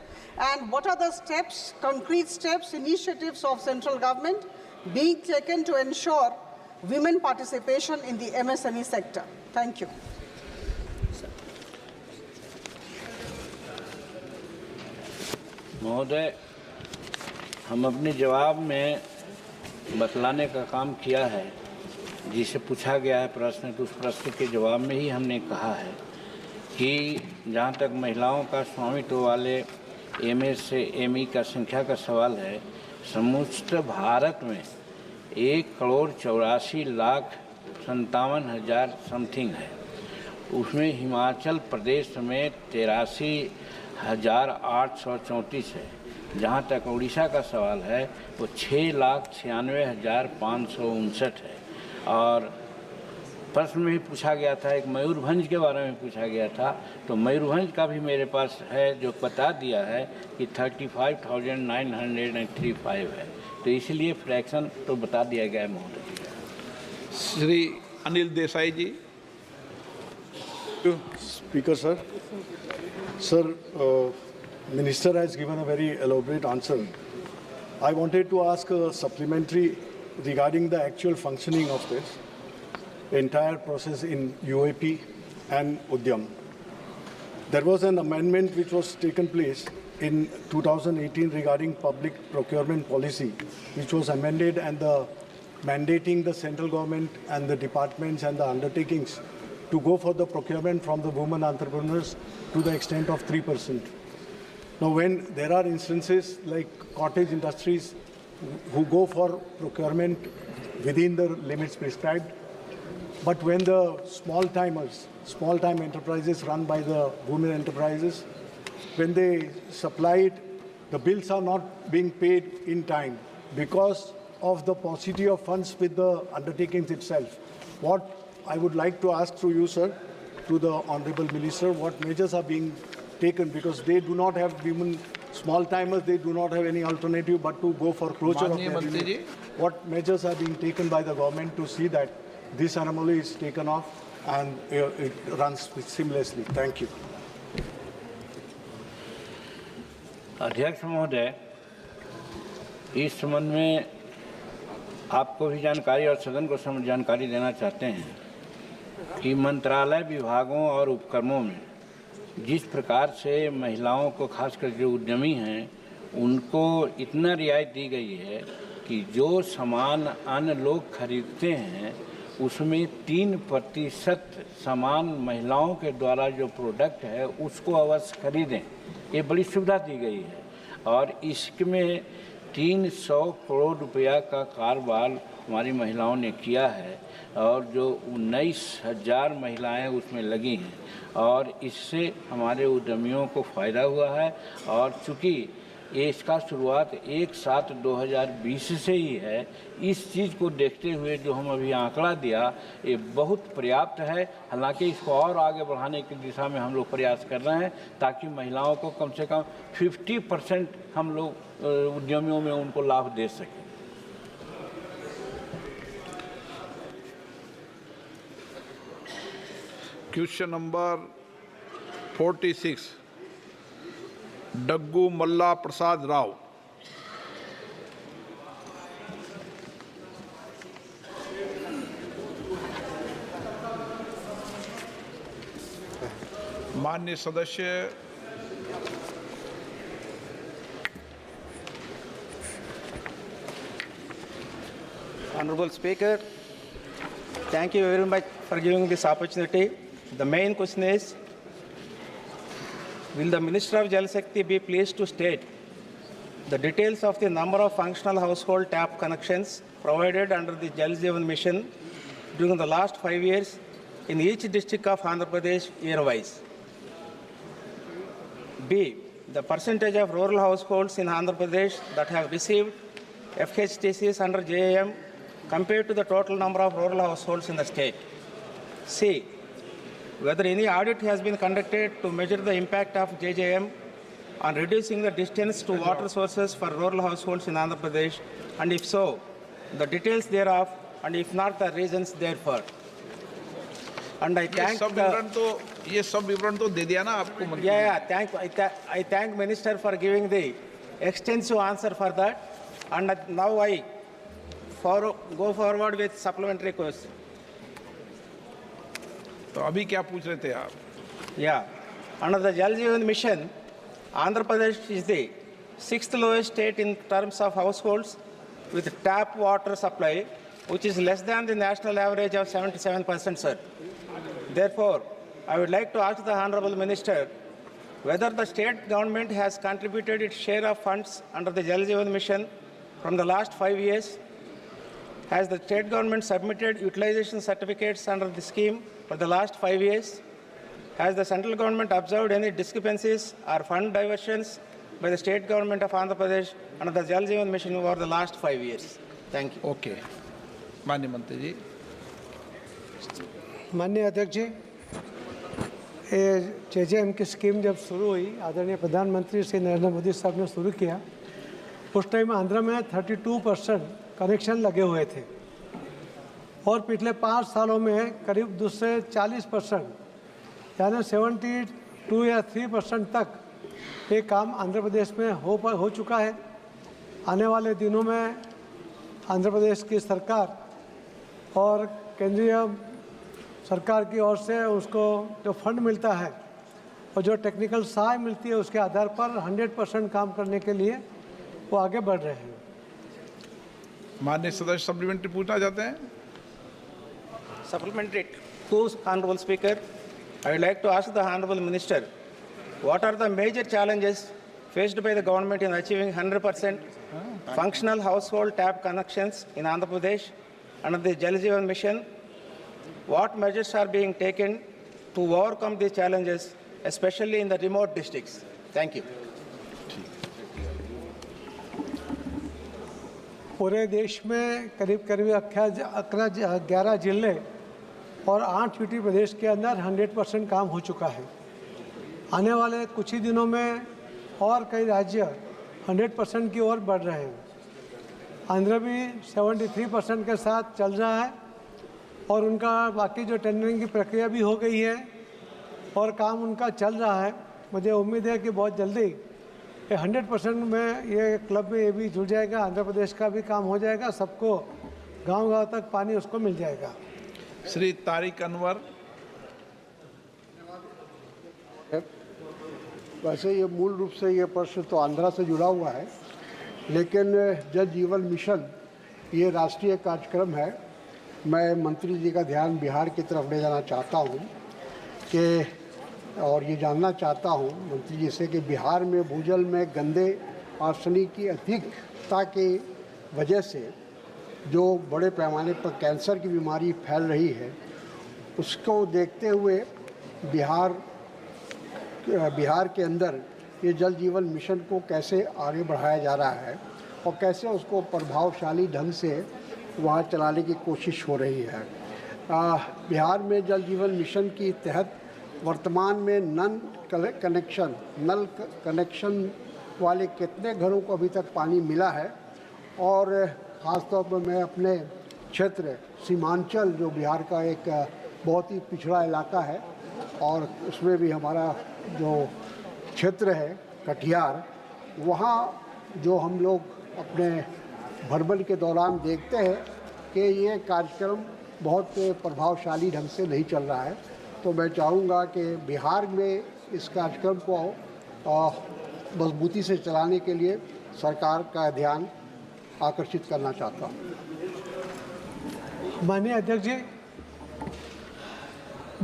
and what are the steps, concrete steps, initiatives of central government being taken to ensure women participation in the MSME sector. Thank you. महोदय, हम अपने जवाब में बतलाने का काम किया है। जिसे पूछा गया है प्रश्न, तो उस प्रश्न के जवाब में ही हमने कहा है कि जहाँ तक महिलाओं का स्वामित्व वाले MSME का संख्या का सवाल है, समस्त भारत में 1,84,57,000 समथिंग है। उसमें हिमाचल प्रदेश में 83,834 है। जहाँ तक उड़ीसा का सवाल है, वो 6,96,559 है। और प्रश्न में भी पूछा गया था, एक मयूरभंज के बारे में पूछा गया था, तो मयूरभंज का भी मेरे पास है, जो बता दिया है कि 35,935 है। तो इसलिए फ्रैक्शन तो बता दिया गया है महोदय। श्री अनिल देसाई जी। Speaker sir, Minister has given a very elaborate answer. I wanted to ask a supplementary regarding the actual functioning of this entire process in UAP and Udyam. There was an amendment which was taken place in 2018 regarding public procurement policy, which was amended and mandating the central government and the departments and the undertakings to go for the procurement from the women entrepreneurs to the extent of 3%. Now, when there are instances like cottage industries who go for procurement within the limits prescribed, but when the small-time enterprises run by the women enterprises, when they supply it, the bills are not being paid in time because of the paucity of funds with the undertakings itself. What I would like to ask through you, sir, to the Honorable Minister, what measures are being taken, because they do not have women, small-timers, they do not have any alternative but to go for closure of their unit. What measures are being taken by the government to see that this anomaly is taken off and it runs seamlessly? Thank you. अध्यक्ष महोदय, इस संबंध में आपको भी जानकारी और सदन को जानकारी देना चाहते हैं कि मंत्रालय, विभागों और उपक्रमों में जिस प्रकार से महिलाओं को, खासकर जो उद्यमी हैं, उनको इतना रियायत दी गई है कि जो सामान अन्य लोग खरीदते हैं उसमें 3% सामान महिलाओं के द्वारा जो प्रोडक्ट है उसको अवश्य खरीदें। ये बड़ी सुविधा दी गई है और इसमें 300 करोड़ रुपया का कारोबार हमारी महिलाओं ने किया है और जो 19,000 महिलाएं उसमें लगी हैं और इससे हमारे उद्यमियों को फ़ायदा हुआ है। और चूँकि इसका शुरुआत 1/7/2020 से ही है, इस चीज़ को देखते हुए जो हम अभी आंकड़ा दिया ये बहुत पर्याप्त है। हालांकि इसको और आगे बढ़ाने की दिशा में हम लोग प्रयास कर रहे हैं ताकि महिलाओं को कम से कम 50% हम लोग उद्यमियों में उनको लाभ दे सकें। क्वेश्चन नंबर 46, डग्गू मल्ला प्रसाद राव। माननीय सदस्य Honorable Speaker, thank you very much for giving this opportunity. The main question is, will the Minister of Jal Shakti be pleased to state the details of the number of functional household tap connections provided under the Jal Jeevan Mission during the last 5 years in each district of Andhra Pradesh year-wise? B, the percentage of rural households in Andhra Pradesh that have received FHTCs under JAM compared to the total number of rural households in the state. C, whether any audit has been conducted to measure the impact of JJM on reducing the distance to water sources for rural households in Andhra Pradesh, and if so, the details thereof, and if not, the reasons therefore. And I thank ये सब विवरण तो दे दिया ना आपको। I thank Minister for giving the extensive answer for that, and now I go forward with supplementary question. तो अभी क्या पूछ रहे थे आप? Yeah, under the Jal Jeevan Mission, Andhra Pradesh is the 6th lowest state in terms of households with tap water supply, which is less than the national average of 77%, sir. Therefore, I would like to ask the Honorable Minister whether the state government has contributed its share of funds under the Jal Jeevan Mission from the last 5 years. Has the state government submitted utilization certificates under the scheme for the last 5 years? Has the central government observed any discrepancies or fund diversions by the state government of Andhra Pradesh under the Jal Jeevan Mission over the last 5 years? Thank you. Okay. माननीय मंत्री जी। माननीय अध्यक्ष जी, ये JJM की scheme जब शुरू हुई, आदरणीय प्रधानमंत्री श्री नरेंद्र मोदी साहब ने शुरू किया, उस टाइम आंध्र में 32% कनेक्शन लगे हुए थे और पिछले 5 सालों में करीब दूसरे 40% यानी 72 या 3% तक ये काम आंध्र प्रदेश में हो चुका है। आने वाले दिनों में आंध्र प्रदेश की सरकार और केंद्रीय सरकार की ओर से उसको जो फंड मिलता है और जो टेक्निकल सहायता मिलती है उसके आधार पर 100% काम करने के लिए वो आगे बढ़ रहे हैं। माननीय सदस्य सप्लीमेंट्री पूछना चाहते हैं? Supplementary to Honorable Speaker, I would like to ask the Honorable Minister, what are the major challenges faced by the government in achieving 100% functional household tap connections in Andhra Pradesh under the Jal Jeevan Mission? What measures are being taken to overcome these challenges, especially in the remote districts? Thank you. पूरे देश में करीब 11 जिले और 8 UT प्रदेश के अंदर 100% काम हो चुका है। आने वाले कुछ ही दिनों में और कई राज्य 100% की ओर बढ़ रहे हैं। आंध्र भी 73% के साथ चल रहा है और उनका बाकी जो टेंडरिंग की प्रक्रिया भी हो गई है और काम उनका चल रहा है। मुझे उम्मीद है कि बहुत जल्दी 100% में ये क्लब में ये भी जुड़ जाएगा, आंध्र प्रदेश का भी काम हो जाएगा, सबको गांव-गांव तक पानी उसको मिल जाएगा। श्री तारिक अनवर। वैसे ये मूल रूप से ये प्रश्न तो आंध्रा से जुड़ा हुआ है, लेकिन जल जीवन मिशन ये राष्ट्रीय कार्यक्रम है। मैं मंत्री जी का ध्यान बिहार की तरफ ले जाना चाहता हूँ कि और ये जानना चाहता हूँ मंत्री जी से कि बिहार में भूजल में गंदे आर्सेनिक की अधिकता की वजह से जो बड़े पैमाने पर कैंसर की बीमारी फैल रही है, उसको देखते हुए बिहार के अंदर ये जल जीवन मिशन को कैसे आगे बढ़ाया जा रहा है और कैसे उसको प्रभावशाली ढंग से वहाँ चलाने की कोशिश हो रही है। बिहार में जल जीवन मिशन के तहत वर्तमान में नल कनेक्शन वाले कितने घरों को अभी तक पानी मिला है, और ख़ासतौर पर मैं अपने क्षेत्र सीमांचल जो बिहार का एक बहुत ही पिछड़ा इलाका है और उसमें भी हमारा जो क्षेत्र है कटिहार, वहाँ जो हम लोग अपने भ्रमण के दौरान देखते हैं कि ये कार्यक्रम बहुत प्रभावशाली ढंग से नहीं चल रहा है। तो मैं चाहूँगा कि बिहार में इस कार्यक्रम को मजबूती से चलाने के लिए सरकार का ध्यान आकर्षित करना चाहता हूँ। माननीय अध्यक्ष जी,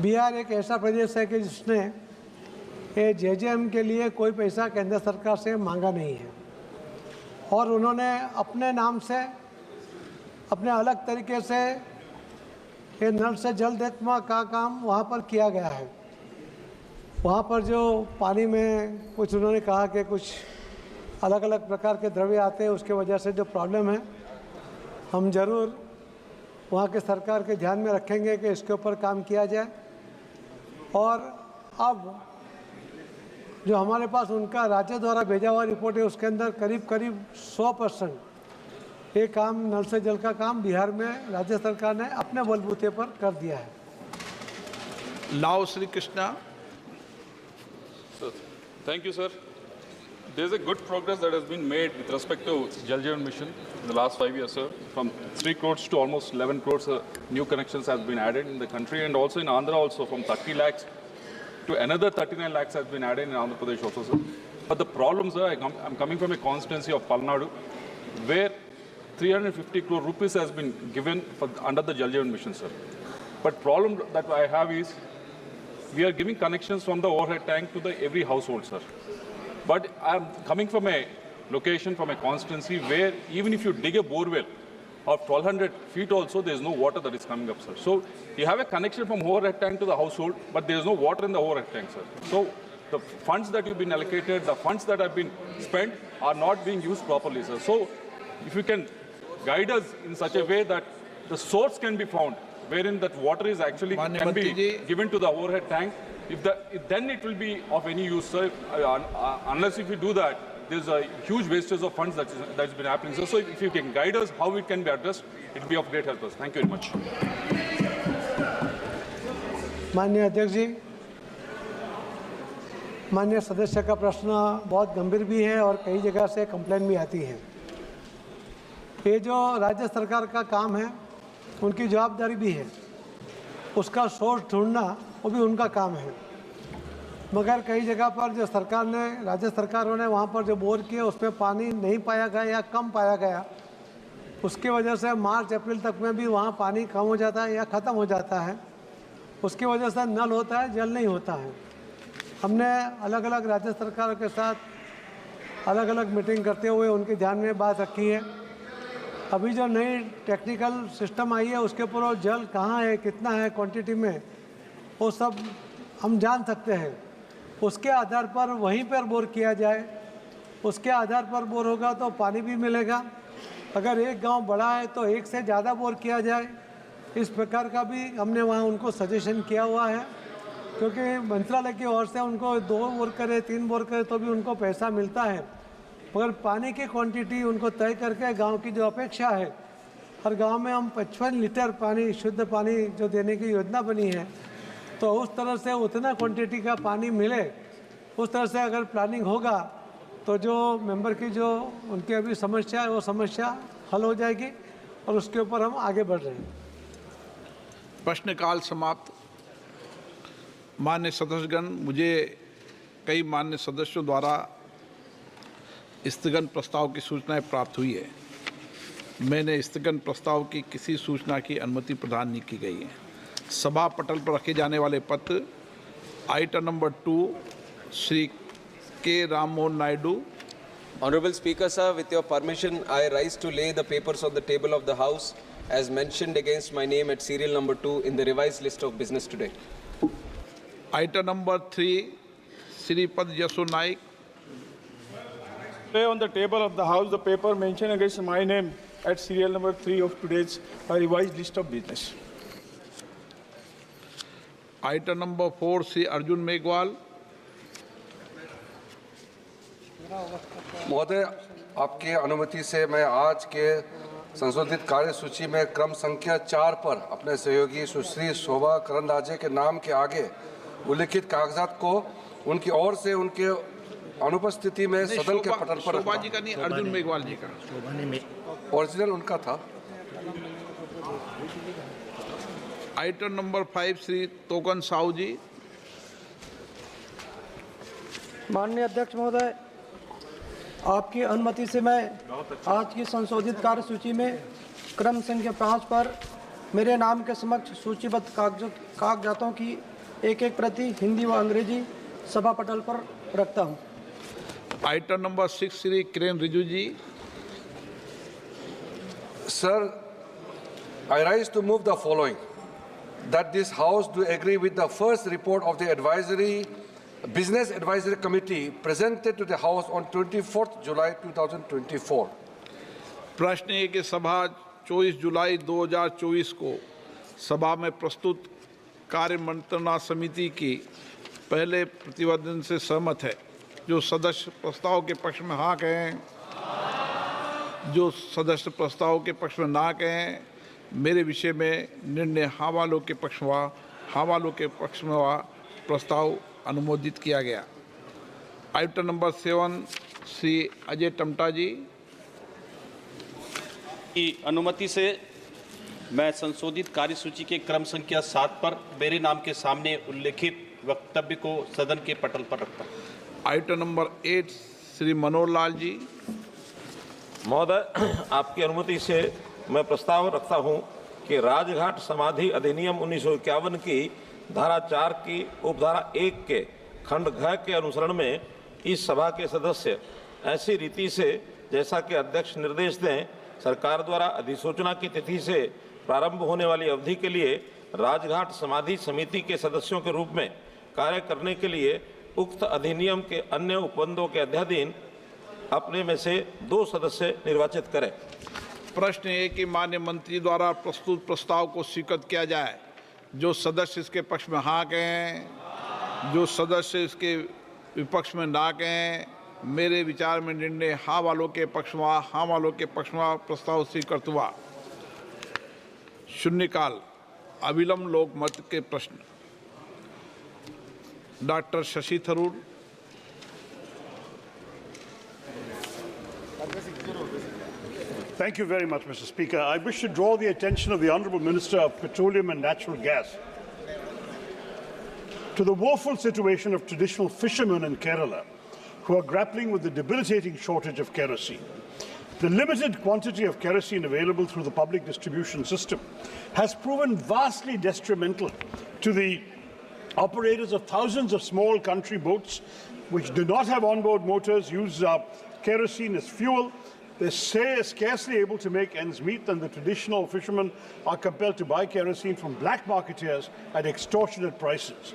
बिहार एक ऐसा प्रदेश है कि जिसने JJM के लिए कोई पैसा केंद्र सरकार से मांगा नहीं है और उन्होंने अपने नाम से अपने अलग तरीके से ये नल से जल देना का काम वहाँ पर किया गया है। वहाँ पर जो पानी में कुछ उन्होंने कहा कि कुछ अलग अलग प्रकार के द्रव्य आते हैं, उसके वजह से जो प्रॉब्लम है, हम ज़रूर वहाँ के सरकार के ध्यान में रखेंगे कि इसके ऊपर काम किया जाए। और अब जो हमारे पास उनका राज्य द्वारा भेजा हुआ रिपोर्ट है, उसके अंदर करीब 100% ये काम नल से जल का काम बिहार में राज्य सरकार ने अपने बलबूते पर कर दिया है। लाओ Shri Krishna. Thank you, sir. There is a good progress that has been made with respect to Jal Jeevan Mission in the last 5 years, sir. From 3 crores to almost 11 crores new connections has been added in the country, and also in Andhra also from 30 lakhs to another 39 lakhs has been added in Andhra Pradesh also, sir. But the problem, sir, I'm coming from a constituency of Palnadu, where 350 crore rupees has been given under the Jal Jeevan Mission, sir. But problem that I have is, we are giving connections from the overhead tank to every household, sir. But I'm coming from a location, from a constituency where even if you dig a borewell of 1200 feet also, there is no water that is coming up, sir. So you have a connection from overhead tank to the household, but there is no water in the overhead tank, sir. So the funds that you've been allocated, the funds that have been spent are not being used properly, sir. So if you can guide us in such a way that the source can be found, wherein that water is actually can be given to the overhead tank, then it will be of any use, sir. Unless if you do that, there's a huge wastage of funds that's been happening, sir. So if you can guide us how it can be addressed, it will be of great help, sir. Thank you very much. माननीय अध्यक्ष जी, माननीय सदस्य का प्रश्न बहुत गंभीर भी है और कई जगह से कंप्लेन भी आती है। ये जो राज्य सरकार का काम है, उनकी जवाबदारी भी है, उसका सोर्स ढूंढना वो भी उनका काम है। मगर कई जगह पर जो सरकार ने, राज्य सरकारों ने वहाँ पर जो बोर किए उसमें पानी नहीं पाया गया या कम पाया गया, उसकी वजह से मार्च अप्रैल तक में भी वहाँ पानी कम हो जाता है या ख़त्म हो जाता है। उसकी वजह से नल होता है, जल नहीं होता है। हमने अलग अलग राज्य सरकारों के साथ अलग अलग मीटिंग करते हुए उनके ध्यान में बात रखी है। अभी जो नई टेक्निकल सिस्टम आई है, उसके ऊपर जल कहाँ है, कितना है क्वांटिटी में, वो सब हम जान सकते हैं। उसके आधार पर वहीं पर बोर किया जाए, उसके आधार पर बोर होगा तो पानी भी मिलेगा। अगर एक गांव बड़ा है तो एक से ज़्यादा बोर किया जाए, इस प्रकार का भी हमने वहाँ उनको सजेशन किया हुआ है। क्योंकि मंत्रालय की ओर से उनको 2 बोर करे, 3 बोर करे तो भी उनको पैसा मिलता है, मगर पानी की क्वांटिटी उनको तय करके गांव की जो अपेक्षा है, हर गांव में हम 55 लीटर पानी, शुद्ध पानी जो देने की योजना बनी है, तो उस तरह से उतना क्वांटिटी का पानी मिले, उस तरह से अगर प्लानिंग होगा तो जो मेंबर की जो उनकी अभी समस्या है वो समस्या हल हो जाएगी और उसके ऊपर हम आगे बढ़ रहे हैं। प्रश्नकाल समाप्त। मान्य सदस्यगण, मुझे कई मान्य सदस्यों द्वारा स्थगन प्रस्ताव की सूचनाएं प्राप्त हुई है। मैंने स्थगन प्रस्ताव की किसी सूचना की अनुमति प्रदान नहीं की गई है। सभा पटल पर रखे जाने वाले पत्र आइटम नंबर 2 श्री के Ram Mohan Naidu. Honorable Speaker, sir, with your permission, I rise to lay the papers on the table of the House as mentioned against my name at serial number 2 in the revised list of business today. Item number 3, Sripad Yasu Naik. Lay on the table of the House the paper mentioned against my name at serial number 3 of today's revised list of business. Item number 4, Sri Arjun Megwal. महोदय, आपके अनुमति से मैं आज के संशोधित कार्य सूची में क्रम संख्या 4 पर अपने सहयोगी सुश्री शोभा करंदाजे के नाम के आगे उल्लिखित कागजात को उनकी ओर से उनके अनुपस्थिति में सदन के पटल पर शोभा जी का नहीं, अर्जुन मेघवाल जी का। ओरिजिनल उनका था। आइटम नंबर 5, श्री तोकन साहू जी। माननीय अध्यक्ष महोदय, आपकी अनुमति से मैं आज की संशोधित कार्य सूची में क्रम संख्या 5 पर मेरे नाम के समक्ष सूचीबद्ध कागजातों की एक प्रति हिंदी व अंग्रेजी सभा पटल पर रखता हूं। Item number 6, Shri Kiren Rijiju ji. Sir, I rise to move the following: that this House do agree with the first report of the Business Advisory Committee presented to the House on 24th July 2024. प्रश्न है कि सभा 24 जुलाई 2024 को सभा में प्रस्तुत कार्य मंत्रणा समिति की पहले प्रतिवेदन से सहमत है। जो सदस्य प्रस्ताव के पक्ष में हाँ कहें, जो सदस्य प्रस्ताव के पक्ष में ना कहें, मेरे विषय में निर्णय हाँ वालों के पक्ष में हाँ वालों के पक्ष में प्रस्ताव अनुमोदित किया गया। आइटम नंबर 7, श्री अजय टमटा जी की अनुमति से मैं संशोधित कार्यसूची के क्रम संख्या 7 पर मेरे नाम के सामने उल्लेखित वक्तव्य को सदन के पटल पर रखता हूं। Item number 8, Shri Manohar Lal ji. महोदय, आपकी अनुमति से मैं प्रस्ताव रखता हूं कि राजघाट समाधि अधिनियम 1951 की धारा 4 की उपधारा 1 के खंड घ के अनुसरण में इस सभा के सदस्य ऐसी रीति से, जैसा कि अध्यक्ष निर्देश दें, सरकार द्वारा अधिसूचना की तिथि से प्रारंभ होने वाली अवधि के लिए राजघाट समाधि समिति के सदस्यों के रूप में कार्य करने के लिए उक्त अधिनियम के अन्य उपबंधों के अध्याधीन अपने में से 2 सदस्य निर्वाचित करें। प्रश्न है कि माननीय मंत्री द्वारा प्रस्तुत प्रस्ताव को स्वीकृत किया जाए। जो सदस्य इसके पक्ष में हाँ कहें, जो सदस्य इसके विपक्ष में ना कहें, मेरे विचार में निर्णय हाँ वालों के पक्ष में हाँ वालों के पक्ष में प्रस्ताव स्वीकृत हुआ। शून्यकाल अविलंब लोकमत के प्रश्न। Doctor Shashi Tharoor. Thank you very much, Mr. Speaker. I wish to draw the attention of the Honourable Minister of Petroleum and Natural Gas to the woeful situation of traditional fishermen in Kerala who are grappling with the debilitating shortage of kerosene. The limited quantity of kerosene available through the public distribution system has proven vastly detrimental to the operators of thousands of small country boats which do not have onboard motors, use kerosene as fuel. They say scarcely able to make ends meet, and the traditional fishermen are compelled to buy kerosene from black marketeers at extortionate prices.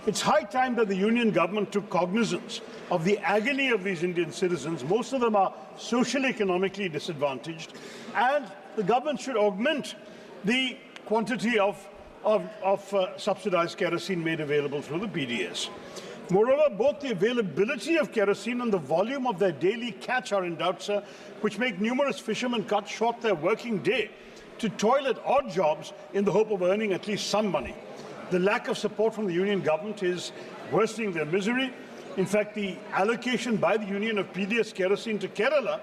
It's high time that the Union government took cognizance of the agony of these Indian citizens. Most of them are socially, economically disadvantaged, and the government should augment the quantity of subsidized kerosene made available through the BDS. Moreover, both the availability of kerosene and the volume of their daily catch are in doubt, sir, which make numerous fishermen cut short their working day to toil at odd jobs in the hope of earning at least some money. The lack of support from the Union government is worsening their misery. In fact, the allocation by the Union of PDS kerosene to Kerala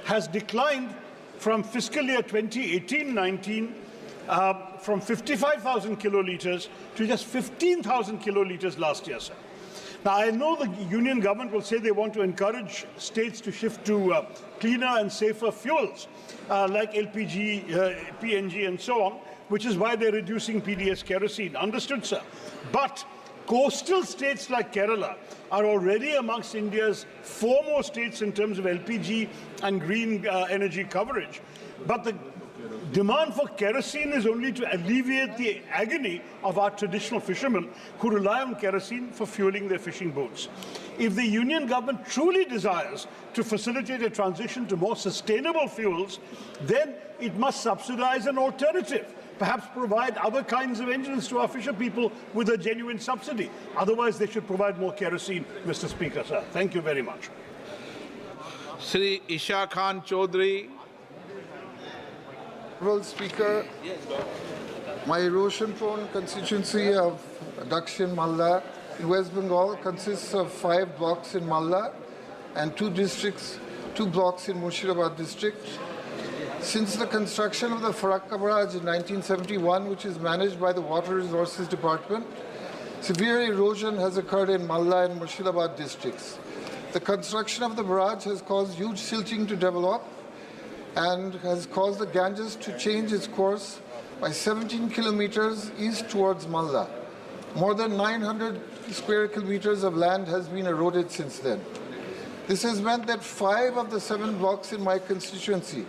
has declined from fiscal year 2018-19 from 55,000 kiloliters to just 15,000 kiloliters last year, sir. Now, I know the union government will say they want to encourage states to shift to cleaner and safer fuels like LPG, PNG, and so on, which is why they're reducing PDS kerosene. Understood, sir? But coastal states like Kerala are already amongst India's foremost states in terms of LPG and green energy coverage. But the demand for kerosene is only to alleviate the agony of our traditional fishermen who rely on kerosene for fueling their fishing boats. If the union government truly desires to facilitate a transition to more sustainable fuels, then it must subsidize an alternative. Perhaps provide other kinds of engines to our fisher people with a genuine subsidy. Otherwise, they should provide more kerosene, Mr. Speaker, sir. Thank you very much. Shri Isha Khan Chaudhary. Honorable Speaker, my erosion-prone constituency of Dakshin Malda in West Bengal consists of 5 blocks in Malda and 2 blocks in Murshidabad district. Since the construction of the Farakka Barrage in 1971, which is managed by the Water Resources Department, severe erosion has occurred in Malda and Murshidabad districts. The construction of the barrage has caused huge silting to develop and has caused the Ganges to change its course by 17 kilometers east towards Malda. More than 900 square kilometers of land has been eroded since then. This has meant that 5 of the 7 blocks in my constituency,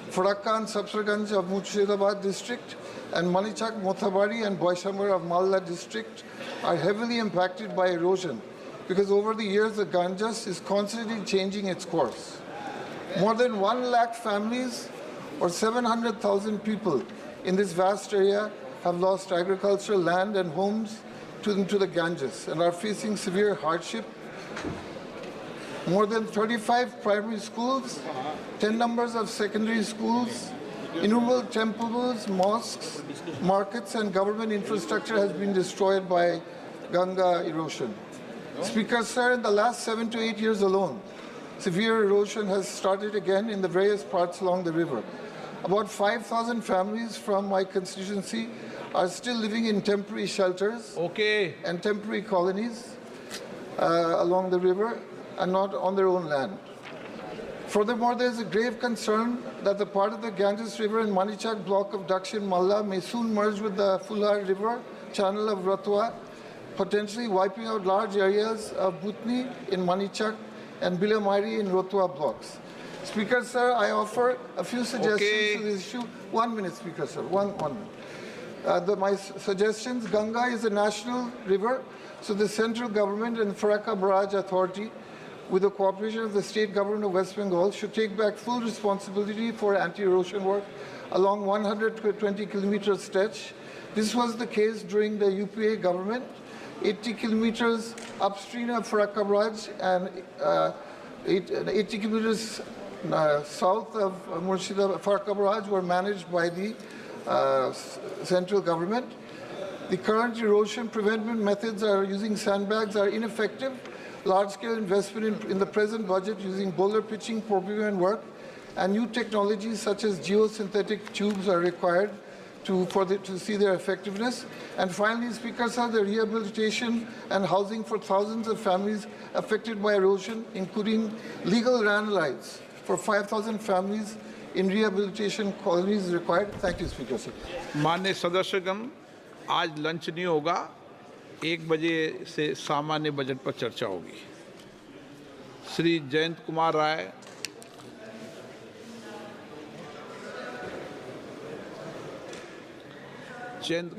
Farakka and Sapsarganj of Murshidabad district and Manichak, Mothabari and Boishambar of Malda district are heavily impacted by erosion because over the years the Ganges is constantly changing its course. More than 1 lakh families or 700,000 people in this vast area have lost agricultural land and homes to the Ganges and are facing severe hardship. More than 35 primary schools, 10 numbers of secondary schools, innumerable temples, mosques, markets and government infrastructure has been destroyed by Ganga erosion. Speaker, sir, in the last 7 to 8 years alone, severe erosion has started again in the various parts along the river. About 5,000 families from my constituency are still living in temporary shelters and temporary colonies along the river and not on their own land. Furthermore, there is a grave concern that the part of the Ganges River in Manichak block of Dakshin Malda may soon merge with the Fulhar River channel of Ratwa, potentially wiping out large areas of Bhutni in Manichak and Bilamairi in Rotwa blocks. Speaker, sir, I offer a few suggestions to this issue. 1 minute, Speaker, sir. One minute. My suggestions: Ganga is a national river, so the central government and Farakka Barrage Authority, with the cooperation of the state government of West Bengal, should take back full responsibility for anti-erosion work along 120 kilometer stretch. This was the case during the UPA government. 80 kilometers upstream of Farakka Barrage and 80 kilometers south of Murshidabad Farakka Barrage were managed by the central government. The current erosion prevention methods are using sandbags are ineffective. Large-scale investment in the present budget using boulder pitching, procurement work, and new technologies such as geosynthetic tubes are required to see their effectiveness. And finally, Speaker, sir, the rehabilitation and housing for thousands of families affected by erosion, including legal land rights for 5,000 families in rehabilitation colonies required. Thank you, Speaker, sir. माननीय सदस्यगण, आज lunch नहीं होगा, 1 बजे से सामान्य budget पर चर्चा होगी। श्री जयंत कुमार राय। जयंत